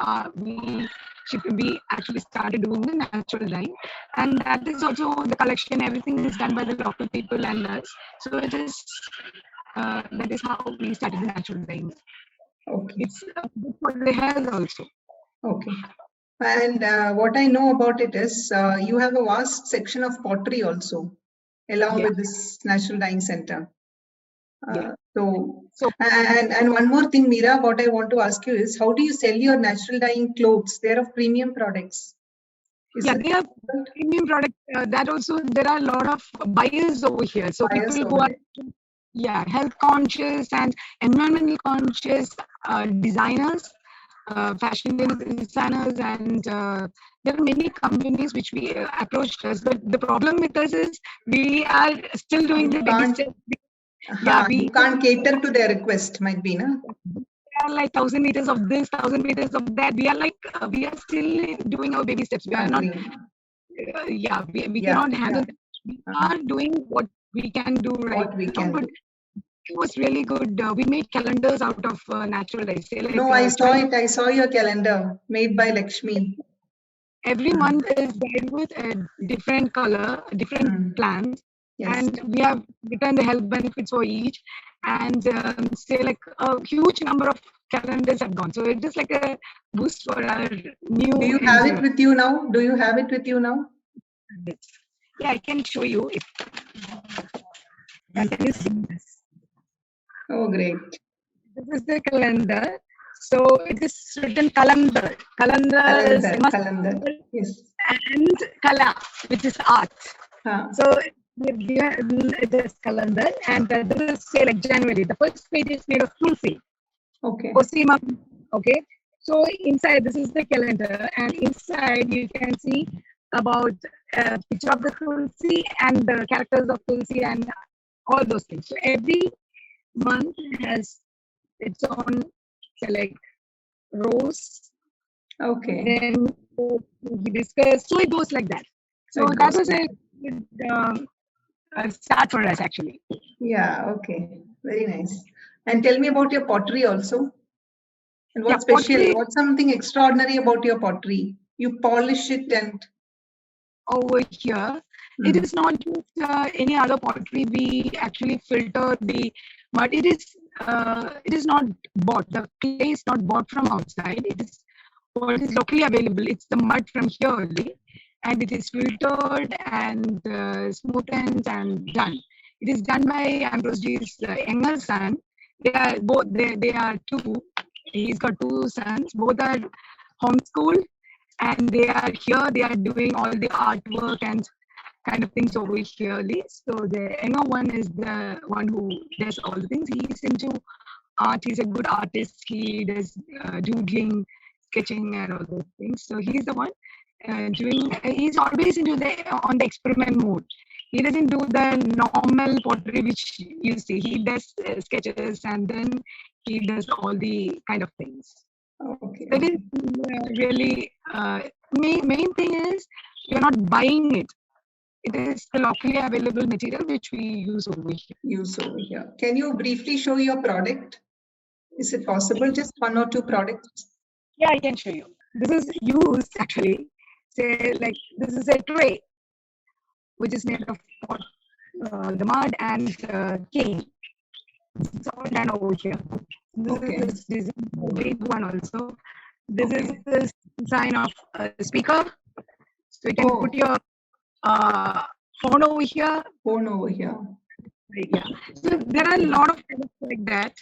S3: actually started doing the natural dye, and that is also the collection. Everything is done by the local people and us. So it is that is how we started the natural dyeing.
S1: Okay.
S3: It's good for the health also.
S1: Okay. And what I know about it is you have a vast section of pottery also, along
S3: Yeah.
S1: with this natural dyeing center.
S3: Yeah.
S1: So,
S3: So
S1: and one more thing, Meera, what I want to ask you is, how do you sell your natural dyeing clothes? They're of premium products. Is
S3: yeah,
S1: it
S3: they have
S1: difficult?
S3: premium product. That also there are a lot of buyers over here. So
S1: Buyers
S3: people who
S1: over
S3: are
S1: there?
S3: health conscious and environmental conscious designers, fashion designers, and there are many companies which we approached us. But the problem with us is we are still doing
S1: You
S3: the baby
S1: can't,
S3: steps. Yeah,
S1: you can't cater to their request, might be, no?
S3: are like 1,000 meters of this, 1,000 meters of that. We are like we are still doing our baby steps. We are not.
S1: Agree.
S3: We
S1: Yeah,
S3: cannot handle
S1: yeah.
S3: that. We
S1: Uh-huh.
S3: are doing what we can do right
S1: What we
S3: now,
S1: can
S3: but
S1: do.
S3: it was really good. We made calendars out of natural dyes. Say like
S1: No, I saw
S3: 20
S1: it. I saw your calendar made by Lakshmi.
S3: every month is dyed with a different color, different
S1: Mm.
S3: plants,
S1: Yes.
S3: and we have written the health benefits for each. And say like a huge number of calendars have gone. So it is like a boost for our new.
S1: Do you have it with you now? Do you have it with you now?
S3: Yeah, I can show you. If can you see this?
S1: Oh, great.
S3: This is the calendar. So it is written calendar. Calendar is
S1: Calendar. Yes.
S3: and kala, which is art.
S1: Huh.
S3: So it is calendar, and this is say like January. The first page is made of tulsi.
S1: Okay.
S3: Osima. Okay. So inside this is the calendar, and inside you can see about a picture of the tulsi and the characters of tulsi and all those things. So every month has its own select rose.
S1: Okay.
S3: Then we discuss. So it goes like that. So
S1: It
S3: that
S1: goes
S3: was a good start for us actually.
S1: Yeah. Okay. Very nice. And tell me about your pottery also. And
S3: Yeah,
S1: what's special?
S3: pottery
S1: What's something extraordinary about your pottery? You polish it and.
S3: over here, it is not just any other pottery. We actually filter the mud. It is not bought. The clay is not bought from outside. It is what is locally available. It's the mud from here only, and it is filtered and smoothened and done. It is done by Ambrose G's younger son. They are both. They are two. He's got two sons. Both are homeschooled, and they are here. They are doing all the artwork and kind of things over here. So the younger one is the one who does all the things. He's into art. He's a good artist. He does doodling, sketching, and all those things. So he's the one doing. He's always into the on the experiment mode. He doesn't do the normal pottery which you see. He does sketches, and then he does all the kind of things.
S1: Okay.
S3: That is really main thing is you're not buying it. It is the locally available material which we use over here.
S1: Can you briefly show your product? Is it possible? Just one or two products?
S3: Yeah, I can show you. This is used actually. Say like this is a tray which is made of the mud and cane. It's all done over here. This is a big one also. This is the sign of a speaker. So you can put your phone over here. Yeah. So there are a lot of products like that.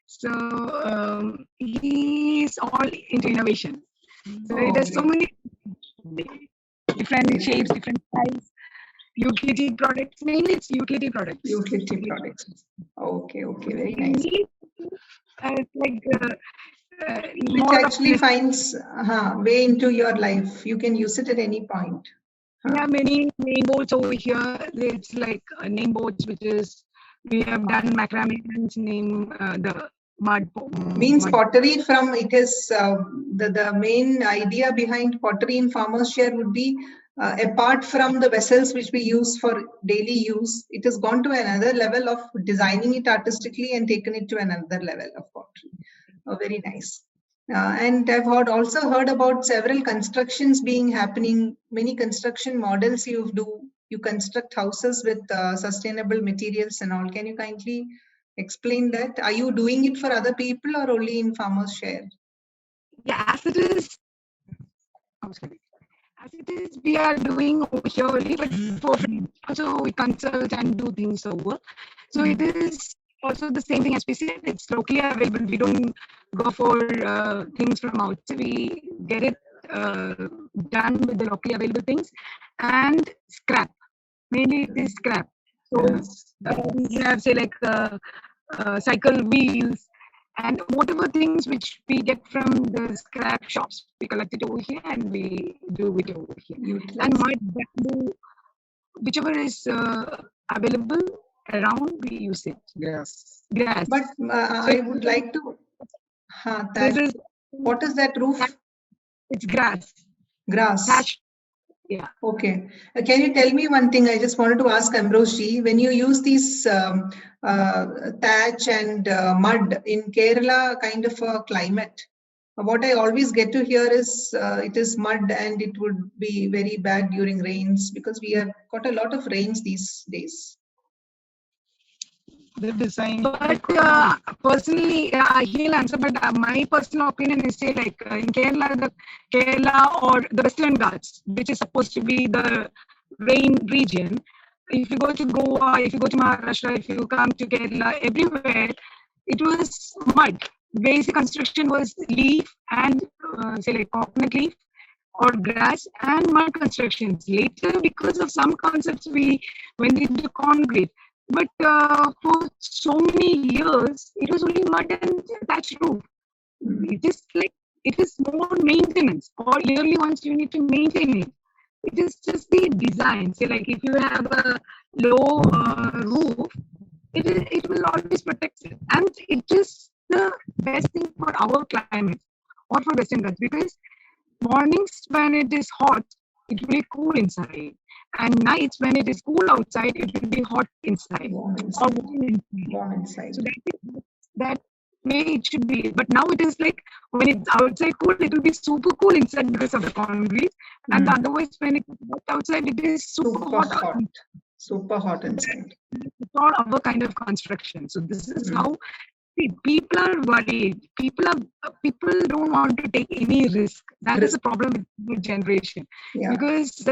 S3: So he's all into innovation. So there's so many different shapes, different sizes. utility products. Mainly it's utility products.
S1: Utility products. Okay, okay, very nice.
S3: It's like
S1: Which
S3: more of
S1: actually finds way into your life. You can use it at any point.
S3: we have many name boards over here. It's like name boards, which is we have done macrame and name the mud.
S1: Means
S3: mud.
S1: pottery from it is the main idea behind pottery in Farmers Share would be apart from the vessels which we use for daily use, it has gone to another level of designing it artistically and taken it to another level of pottery. Very nice. And I've also heard about several constructions being happening, many construction models you construct houses with sustainable materials and all. Can you kindly explain that? Are you doing it for other people or only in Farmers Share?
S3: Yeah, as it is. As it is, we are doing over here only, but for also we consult and do things over. So it is also the same thing as we said. It's locally available. We don't go for things from outside. We get it done with the locally available things and scrap. Mainly it is scrap. So we have say like cycle wheels and whatever things which we get from the scrap shops, we collect it over here and we do it over here. And mud, bamboo, whichever is available around, we use it.
S2: Grass.
S3: Grass.
S1: But I would like to. What is that roof?
S3: It's grass.
S1: Grass.
S3: Thatch. Yeah.
S1: Okay. Can you tell me one thing? I just wanted to ask Ambrose ji, when you use these thatch and mud in Kerala kind of a climate, what I always get to hear is it is mud and it would be very bad during rains because we have got a lot of rains these days.
S2: The design.
S3: But personally, he'll answer. But my personal opinion is say like in Kerala or the Western Ghats, which is supposed to be the rain region. If you go to Goa, if you go to Maharashtra, if you come to Kerala, everywhere it was mud. Basic construction was leaf and say like coconut leaf or grass and mud constructions. Later, because of some concepts, we went into concrete. But for so many years, it was only mud and thatch roof. It is more maintenance, or yearly once you need to maintain it. It is just the design. Say like if you have a low roof, it will always protect it, and it is the best thing for our climate or for Western Ghats because mornings when it is hot, it will be cool inside. And nights when it is cool outside, it will be hot inside.
S1: Warm inside.
S3: So that way it should be. But now it is like when it's outside cool, it will be super cool inside because of the concrete. And otherwise, when it's hot outside, it is super hot.
S1: Super hot inside.
S3: It's all our kind of construction. So this is how people are worried. People don't want to take any risk. That is a problem with the generation because.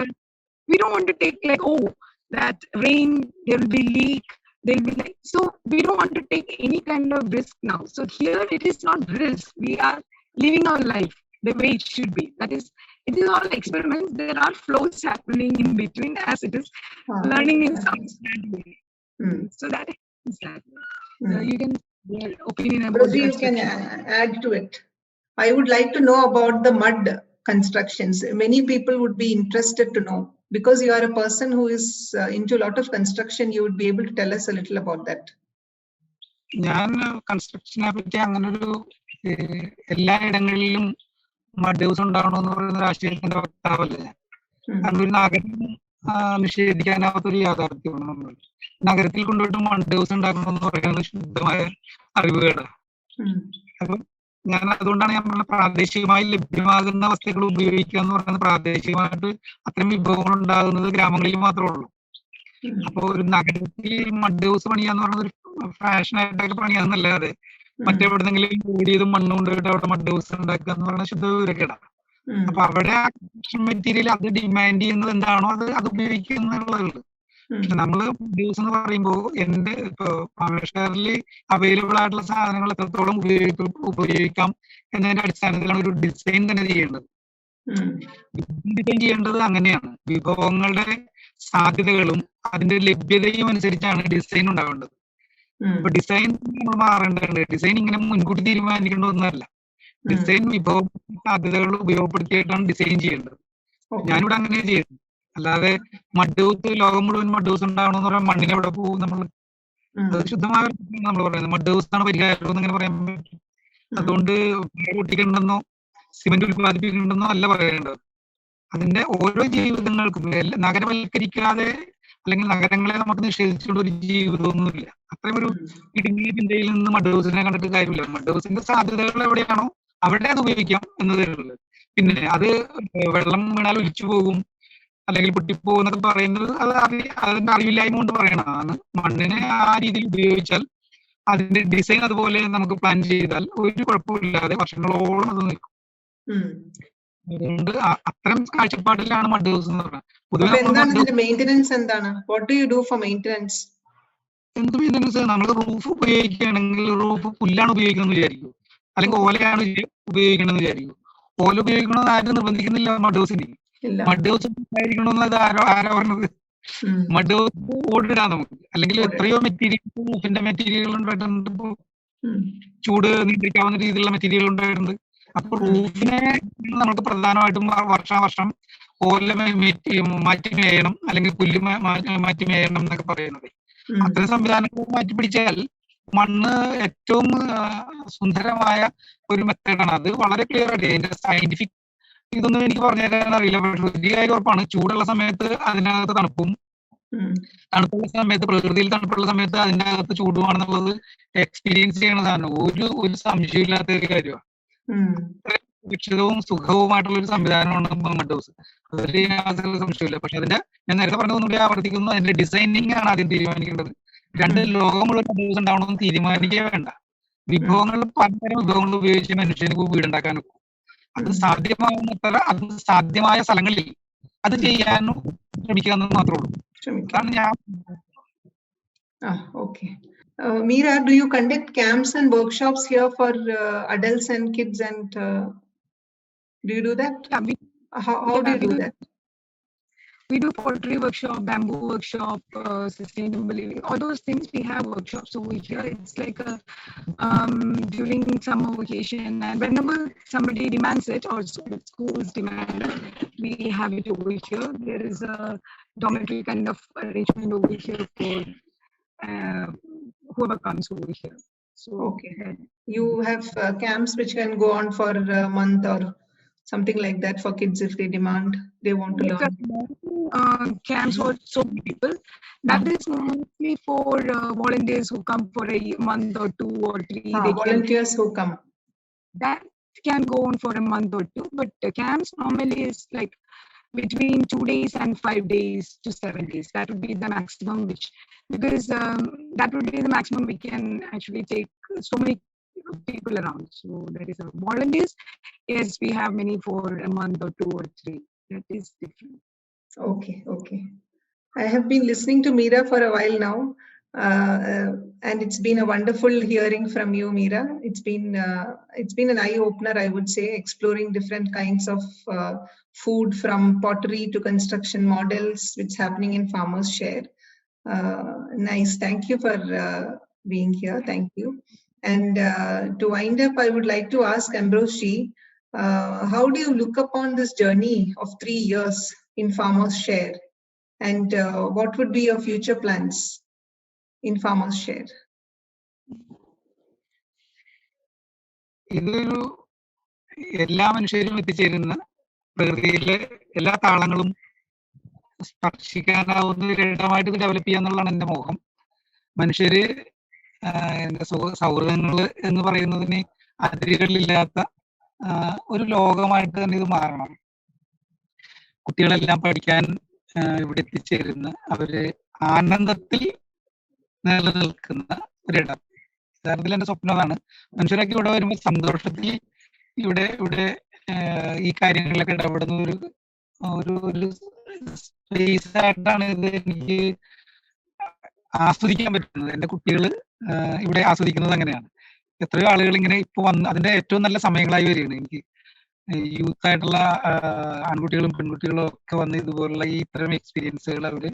S3: We don't want to take like, that rain, there will be leak, there will be like, so we don't want to take any kind of risk now. So here it is not risk. We are living our life the way it should be. That is, it is all experiments. There are flows happening in between as it is learning in some way. So that is that. You can your opinion about
S1: you can add to it. I would like to know about the mud constructions. Many people would be interested to know. Because you are a person who is into a lot of construction, you would be able to tell us a little about that.
S2: Construction പറ്റി അങ്ങനൊരു എല്ലായിടങ്ങളിലും mud house ഉണ്ടാവണമെന്ന് പറയുന്ന രാഷ്ട്രീയത്തിന്റെ വക്താവല്ല ഞാൻ. കാരണം ഒരു നഗരം നിഷേധിക്കാനാവാത്തൊരു യാഥാർത്ഥ്യമാണ് നമ്മൾ. നഗരത്തിൽ കൊണ്ടുപോയിട്ട് മഡ് ഹൗസ് ഉണ്ടാക്കണമെന്ന് പറയുന്നത് ശുദ്ധമായ അറിവുകേടാണ്. അപ്പൊ ഞാൻ അതുകൊണ്ടാണ് ഞാൻ പറഞ്ഞ പ്രാദേശികമായി ലഭ്യമാകുന്ന വസ്തുക്കൾ ഉപയോഗിക്കുക എന്ന് പറയുന്നത് പ്രാദേശികമായിട്ട് അത്തരം വിഭവങ്ങൾ ഉണ്ടാകുന്നത് ഗ്രാമങ്ങളിൽ മാത്രമേ ഉള്ളൂ. അപ്പൊ ഒരു നഗരത്തിൽ മഡ് ഹൗസ് പണിയാന്ന് പറയുന്നത് ഒരു ഫാഷനായിട്ടൊക്കെ പണിയാന്നല്ലാതെ മറ്റെവിടെന്നെങ്കിലും കൂടിയതും മണ്ണ് കൊണ്ടുപോയിട്ട് അവിടെ മഡ് ഹൗസ് ഉണ്ടാക്കുക എന്ന് പറയുന്നത് ശുദ്ധ വിവരക്കേടാണ്. അപ്പൊ അവിടെ ആ മെറ്റീരിയൽ അത് ഡിമാൻഡ് ചെയ്യുന്നത് എന്താണോ അത് ഉപയോഗിക്കുക എന്നുള്ളതുള്ളൂ. പക്ഷെ നമ്മള് യൂസ് എന്ന് പറയുമ്പോൾ എന്റെ ഇപ്പൊ പാമേഷ്കാരിൽ അവൈലബിൾ ആയിട്ടുള്ള സാധനങ്ങൾ എത്രത്തോളം ഉപയോഗിക്കാം എന്നതിന്റെ അടിസ്ഥാനത്തിലാണ് ഒരു ഡിസൈൻ തന്നെ ചെയ്യേണ്ടത്. ഡിസൈൻ ചെയ്യേണ്ടത് അങ്ങനെയാണ്. വിഭവങ്ങളുടെ സാധ്യതകളും അതിന്റെ ലഭ്യതയും അനുസരിച്ചാണ് ഡിസൈൻ ഉണ്ടാവേണ്ടത്. അപ്പൊ ഡിസൈൻ നമ്മൾ മാറേണ്ടതുണ്ട്. ഡിസൈൻ ഇങ്ങനെ മുൻകൂട്ടി തീരുമാനിക്കേണ്ട ഒന്നല്ല. ഡിസൈൻ വിഭവ സാധ്യതകൾ ഉപയോഗപ്പെടുത്തിയിട്ടാണ് ഡിസൈൻ ചെയ്യേണ്ടത്. ഞാനിവിടെ അങ്ങനെ ചെയ്യുന്നത്. അല്ലാതെ മഡ് ഹൗസ് ലോകം മുഴുവൻ മഡ് ഹൗസ് ഉണ്ടാവണമെന്ന് പറയാൻ മണ്ണിന് എവിടെ പോകും നമ്മൾ? ശുദ്ധമായ നമ്മൾ പറയുന്നത് മഡ് ഹൗസ് ആണ് പരിഹാരം എന്ന് ഇങ്ങനെ പറയാൻ പറ്റും. അതുകൊണ്ട് പൊട്ടിക്കണ്ടെന്നോ സിമന്റ് ഉത്പാദിപ്പിക്കണ്ടെന്നോ അല്ല പറയേണ്ടത്. അതിന്റെ ഓരോ ജീവിതങ്ങൾക്കും നഗരവൽക്കരിക്കാതെ അല്ലെങ്കിൽ നഗരങ്ങളെ നമുക്ക് നിഷേധിച്ചുകൊണ്ട് ഒരു ജീവിതമൊന്നുമില്ല. അത്രയും ഒരു ഇടുങ്ങിയ ചിന്തയിൽ നിന്ന് മഡ് ഹൗസിനെ കണ്ടിട്ട് കാര്യമില്ല. മഡ് ഹൗസിന്റെ സാധ്യതകൾ എവിടെയാണോ അവിടെ അത് ഉപയോഗിക്കാം എന്നതേ ഉള്ളൂ. പിന്നെ അത് വെള്ളം വീണാൽ ഒലിച്ചു പോകും അല്ലെങ്കിൽ പൊട്ടിപ്പോകും എന്നൊക്കെ പറയുന്നത് അത് അതിന്റെ അറിവില്ലായ്മ കൊണ്ട് പറയണതാണ്. മണ്ണിനെ ആ രീതിയിൽ ഉപയോഗിച്ചാൽ അതിന്റെ ഡിസൈൻ അതുപോലെ നമുക്ക് പ്ലാൻ ചെയ്താൽ ഒരു കുഴപ്പമില്ലാതെ വർഷങ്ങളോളം അത് നിൽക്കും. അതുകൊണ്ട് അത്തരം കാഴ്ചപ്പാടിലാണ് മഡ് ഹൗസ് എന്ന് പറയുന്നത്.
S1: പൊതുവെ മെയിന്റനൻസ് എന്താണ്? What do you do for maintenance?
S2: എന്ത് മെയിന്റനൻസ്? നമ്മൾ റൂഫ് ഉപയോഗിക്കുകയാണെങ്കിൽ റൂഫ് പുല്ലാണ് ഉപയോഗിക്കണമെന്ന് വിചാരിക്കും, അല്ലെങ്കിൽ ഓലയാണ് ഉപയോഗിക്കണമെന്ന് വിചാരിക്കും. ഓല ഉപയോഗിക്കണമെന്ന് ആരും നിർബന്ധിക്കുന്നില്ല മഡ് ഹൗസിന്. മഡ് ഹൗസ് ഉപയോഗിക്കണമെന്ന് ആരോ പറഞ്ഞത്? മഡ് ഹൗസ് ഓടിടാം നമുക്ക്, അല്ലെങ്കിൽ എത്രയോ മെറ്റീരിയൽ റൂഫിന്റെ മെറ്റീരിയൽ ഉണ്ടായിട്ടുണ്ട്. ഇപ്പോ ചൂട് നിയന്ത്രിക്കാവുന്ന രീതിയിലുള്ള മെറ്റീരിയൽ ഉണ്ടായിട്ടുണ്ട്. അപ്പൊ റൂഫിനെ നമുക്ക് പ്രധാനമായിട്ടും വർഷാവർഷം ഓല മാറ്റി മേയണം അല്ലെങ്കിൽ പുല്ല് മാറ്റി മേയണം എന്നൊക്കെ പറയുന്നത്. അത്തരം സംവിധാനങ്ങൾ മാറ്റി പിടിച്ചാൽ മണ്ണ് ഏറ്റവും സുന്ദരമായ ഒരു മെത്തേഡാണ്. അത് വളരെ ക്ലിയർ ആയിട്ട് അതിന്റെ സയന്റിഫിക് ഇതൊന്നും എനിക്ക് പറഞ്ഞു തരാൻ അറിയില്ല. പക്ഷെ വലിയ കാര്യം ഉറപ്പാണ്, ചൂടുള്ള സമയത്ത് അതിനകത്ത് തണുപ്പും, തണുപ്പുള്ള സമയത്ത് പ്രകൃതിയിൽ തണുപ്പുള്ള സമയത്ത് അതിന്റെ അകത്ത് ചൂടുമാണെന്നുള്ളത് എക്സ്പീരിയൻസ് ചെയ്യണതാണ്. ഒരു സംശയമില്ലാത്ത ഒരു കാര്യമാണ്. സുരക്ഷിതവും സുഖവുമായിട്ടുള്ള ഒരു സംവിധാനമാണ് മഡ് ഹൗസ്. അതിൽ യാതൊരു സംശയമില്ല. പക്ഷെ അതിന്റെ ഞാൻ നേരത്തെ പറഞ്ഞതൊന്നുകൂടി ആവർത്തിക്കുന്നു, അതിന്റെ ഡിസൈനിങ് ആണ് ആദ്യം തീരുമാനിക്കേണ്ടത്. ലോകം മുഴുവൻ മഡ് ഹൗസ് ഉണ്ടാവണമെന്ന് തീരുമാനിക്കേ വേണ്ട. പലതരം വിഭവങ്ങൾ ഉപയോഗിച്ച് മനുഷ്യന് വീടുണ്ടാക്കാൻ നോക്കും. അത് സാധ്യമാകുന്നത്ര അത് സാധ്യമായ സ്ഥലങ്ങളിൽ അത് ചെയ്യാനും ശ്രമിക്കാന്ന് മാത്രമേ ഉള്ളൂ. അതാണ് ഞാൻ.
S1: Okay. Meera, do you conduct camps and workshops here for adults and kids, and do you do that? How do you do that?
S3: We do pottery workshop, bamboo workshop, sustainable living, all those things. We have workshops over here. It's like during summer vacation, and whenever somebody demands it or schools demand it, we have it over here. There is a dormitory kind of arrangement over here for whoever comes over here. So
S1: okay, you have camps which can go on for a month or something like that for kids if they demand, they want to learn.
S3: Camps for so many people. That is mostly for volunteers who come for a month or 2 or 3.
S1: Volunteers who come.
S3: That can go on for a month or 2, but camps normally is like between 2 days and 5 days to 7 days. That would be the maximum, because that would be the maximum we can actually take so many people around. So that is volunteers. Yes, we have many for a month or 2 or 3. That is different.
S1: Okay. I have been listening to Meera for a while now, and it's been a wonderful hearing from you, Meera. It's been an eye opener, I would say, exploring different kinds of food, from pottery to construction models, which is happening in Farmers Share. Nice. Thank you for being here. Thank you. And to wind up, I would like to ask Ambrose Ji, how do you look upon this journey of 3 years in Farmers Share, and what would be your future plans in Farmers Share?
S2: ഇതൊരു എല്ലാ മനുഷ്യരും എത്തിച്ചേരുന്ന പ്രകൃതിയിലെ എല്ലാ താളങ്ങളും സ്പർശിക്കാനാവുന്ന ഒരു ഇടമായിട്ട് ഇത് develop ചെയ്യാന്നുള്ളതാണ് എൻ്റെ മോഹം. മനുഷ്യര് സൗഹൃദങ്ങള് എന്ന് പറയുന്നതിന് അതിരുകളില്ലാത്ത ഒരു ലോകമായിട്ട് തന്നെ ഇത് മാറണം. കുട്ടികളെല്ലാം പഠിക്കാൻ ഇവിടെ എത്തിച്ചേരുന്ന, അവര് ആനന്ദത്തിൽ നിലനിൽക്കുന്ന ഒരിടം. യഥാർത്ഥത്തിൽ എൻ്റെ സ്വപ്നമാണ് മനുഷ്യരൊക്കെ ഇവിടെ വരുമ്പോൾ സന്തോഷത്തിൽ ഇവിടെ ഈ കാര്യങ്ങളിലൊക്കെ ഇടപെടുന്ന ഒരു സ്പേസ് ആയിട്ടാണ് ഇത് എനിക്ക് ആസ്വദിക്കാൻ പറ്റുന്നത്. എൻ്റെ കുട്ടികൾ ഇവിടെ ആസ്വദിക്കുന്നത് അങ്ങനെയാണ്. എത്രയോ ആളുകൾ ഇങ്ങനെ ഇപ്പൊ വന്ന് അതിന്റെ ഏറ്റവും നല്ല സമയങ്ങളായി വരികയാണ്. എനിക്ക് യൂത്ത് ആയിട്ടുള്ള ആൺകുട്ടികളും പെൺകുട്ടികളും ഒക്കെ വന്ന് ഇതുപോലുള്ള ഈ ഇത്തരം എക്സ്പീരിയൻസുകൾ അവര്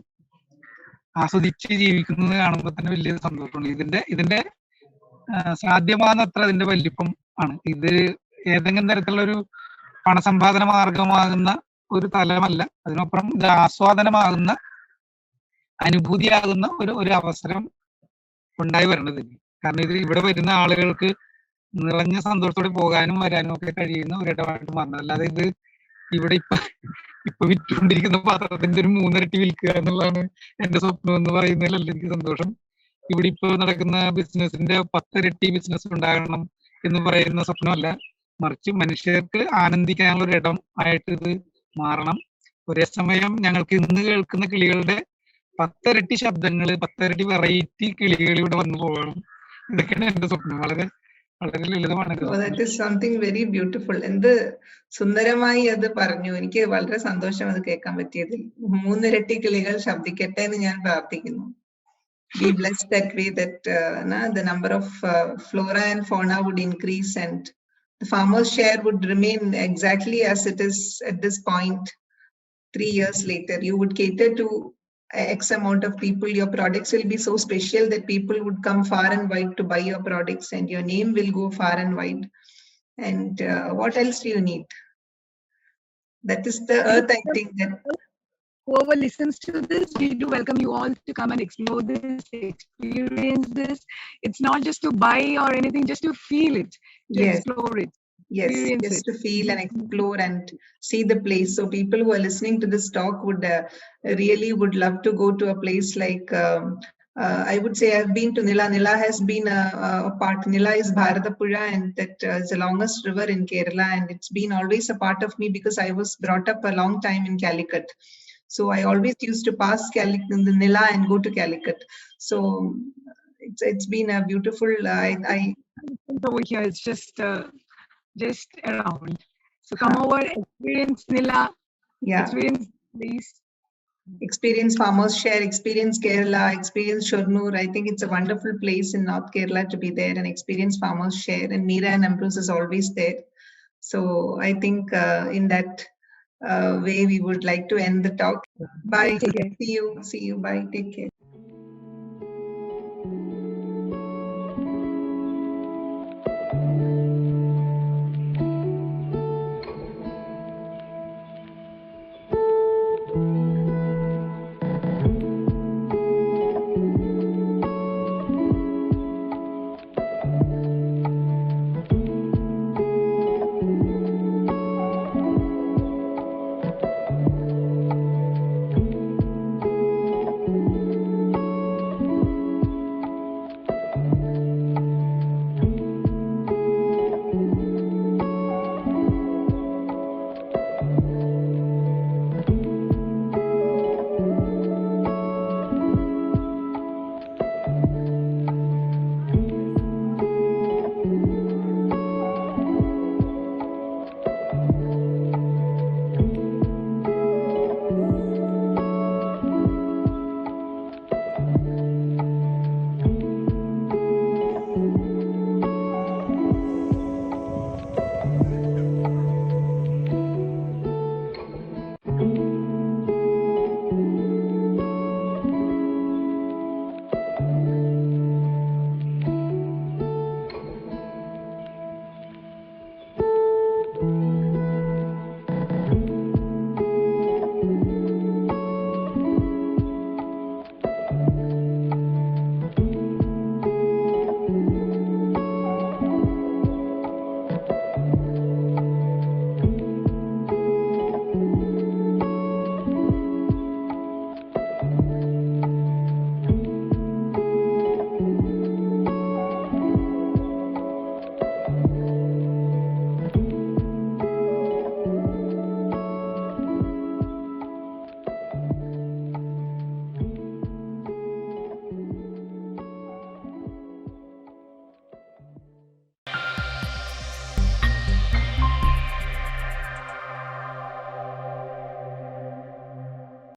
S2: ആസ്വദിച്ച് ജീവിക്കുന്നത് കാണുമ്പോൾ തന്നെ വലിയ സന്തോഷമുണ്ട്. ഇതിന്റെ സാധ്യമാകുന്നത്ര അതിന്റെ വലിപ്പം ആണ്. ഇത് ഏതെങ്കിലും തരത്തിലുള്ള ഒരു പണസമ്പാദന മാർഗമാകുന്ന ഒരു തലമല്ല, അതിനപ്പുറം ഇത് ആസ്വാദനമാകുന്ന, അനുഭൂതിയാകുന്ന ഒരു അവസരം ഉണ്ടായി വരേണ്ടത്. കാരണം ഇത് ഇവിടെ വരുന്ന ആളുകൾക്ക് നിറഞ്ഞ സന്തോഷത്തോടെ പോകാനും വരാനും ഒക്കെ കഴിയുന്ന ഒരിടമായിട്ട് മാറണം. അല്ലാതെ ഇത് ഇവിടെ ഇപ്പൊ വിറ്റുകൊണ്ടിരിക്കുന്ന പാത്രത്തിന്റെ ഒരു 3 ഇരട്ടി വിൽക്കുക എന്നുള്ളതാണ് എന്റെ സ്വപ്നം എന്ന് പറയുന്നതിലല്ല എനിക്ക് സന്തോഷം. ഇവിടെ ഇപ്പൊ നടക്കുന്ന ബിസിനസിന്റെ 10 ഇരട്ടി ബിസിനസ് ഉണ്ടാകണം എന്ന് പറയുന്ന സ്വപ്നമല്ല, മറിച്ച് മനുഷ്യർക്ക് ആനന്ദിക്കാനുള്ള ഒരു ഇടം ആയിട്ട് ഇത് മാറണം. ഒരേ സമയം ഞങ്ങൾക്ക് ഇന്ന് കേൾക്കുന്ന കിളികളുടെ 10 ഇരട്ടി ശബ്ദങ്ങള്, 10 ഇരട്ടി വെറൈറ്റി കിളികൾ ഇവിടെ വന്നു പോകണം. ഇതൊക്കെയാണ് എന്റെ സ്വപ്നം. വളരെ വളരെ ലളിതമാണ്.
S1: That is something very beautiful. എന്ത് സുന്ദരമായി അത് പറഞ്ഞു. എനിക്ക് വളരെ സന്തോഷം അത് കേൾക്കാൻ പറ്റിയതിൽ. 3 ഇരട്ടി കിളികൾ ശബ്ദിക്കട്ടെ എന്ന് ഞാൻ പ്രാർത്ഥിക്കുന്നു. Be blessed that way, that the number of flora and fauna would increase and the farmer's share would remain exactly as it is at this point 3 years later. You would cater to X amount of people. Your products will be so special that people would come far and wide to buy your products, and your name will go far and wide. And what else do you need? That is the earth, I think. That
S3: whoever listens to this, we do welcome you all to come and explore this, experience this. It's not just to buy or anything, just to feel it, to
S1: Yes.
S3: explore it.
S1: Yes,
S3: Experience
S1: just
S3: it.
S1: to feel and explore and see the place. So people who are listening to this talk would really would love to go to a place like, I would say I've been to Nila. Nila has been a part. Nila is Bharatapuzha, and that is the longest river in Kerala, and it's been always a part of me because I was brought up a long time in Calicut. So I always used to pass Calicut, the Nila, and go to Calicut. So it's been a beautiful.
S3: Over here, it's just around. So come over, experience Nila,
S1: Yeah.
S3: experience please.
S1: Experience Farmers Share, experience Kerala, experience Shornur. I think it's a wonderful place in North Kerala to be there and experience Farmers Share. And Meera and Ambrose is always there. So I think in that way we would like to end the talk. Bye. See you. Bye. Take care.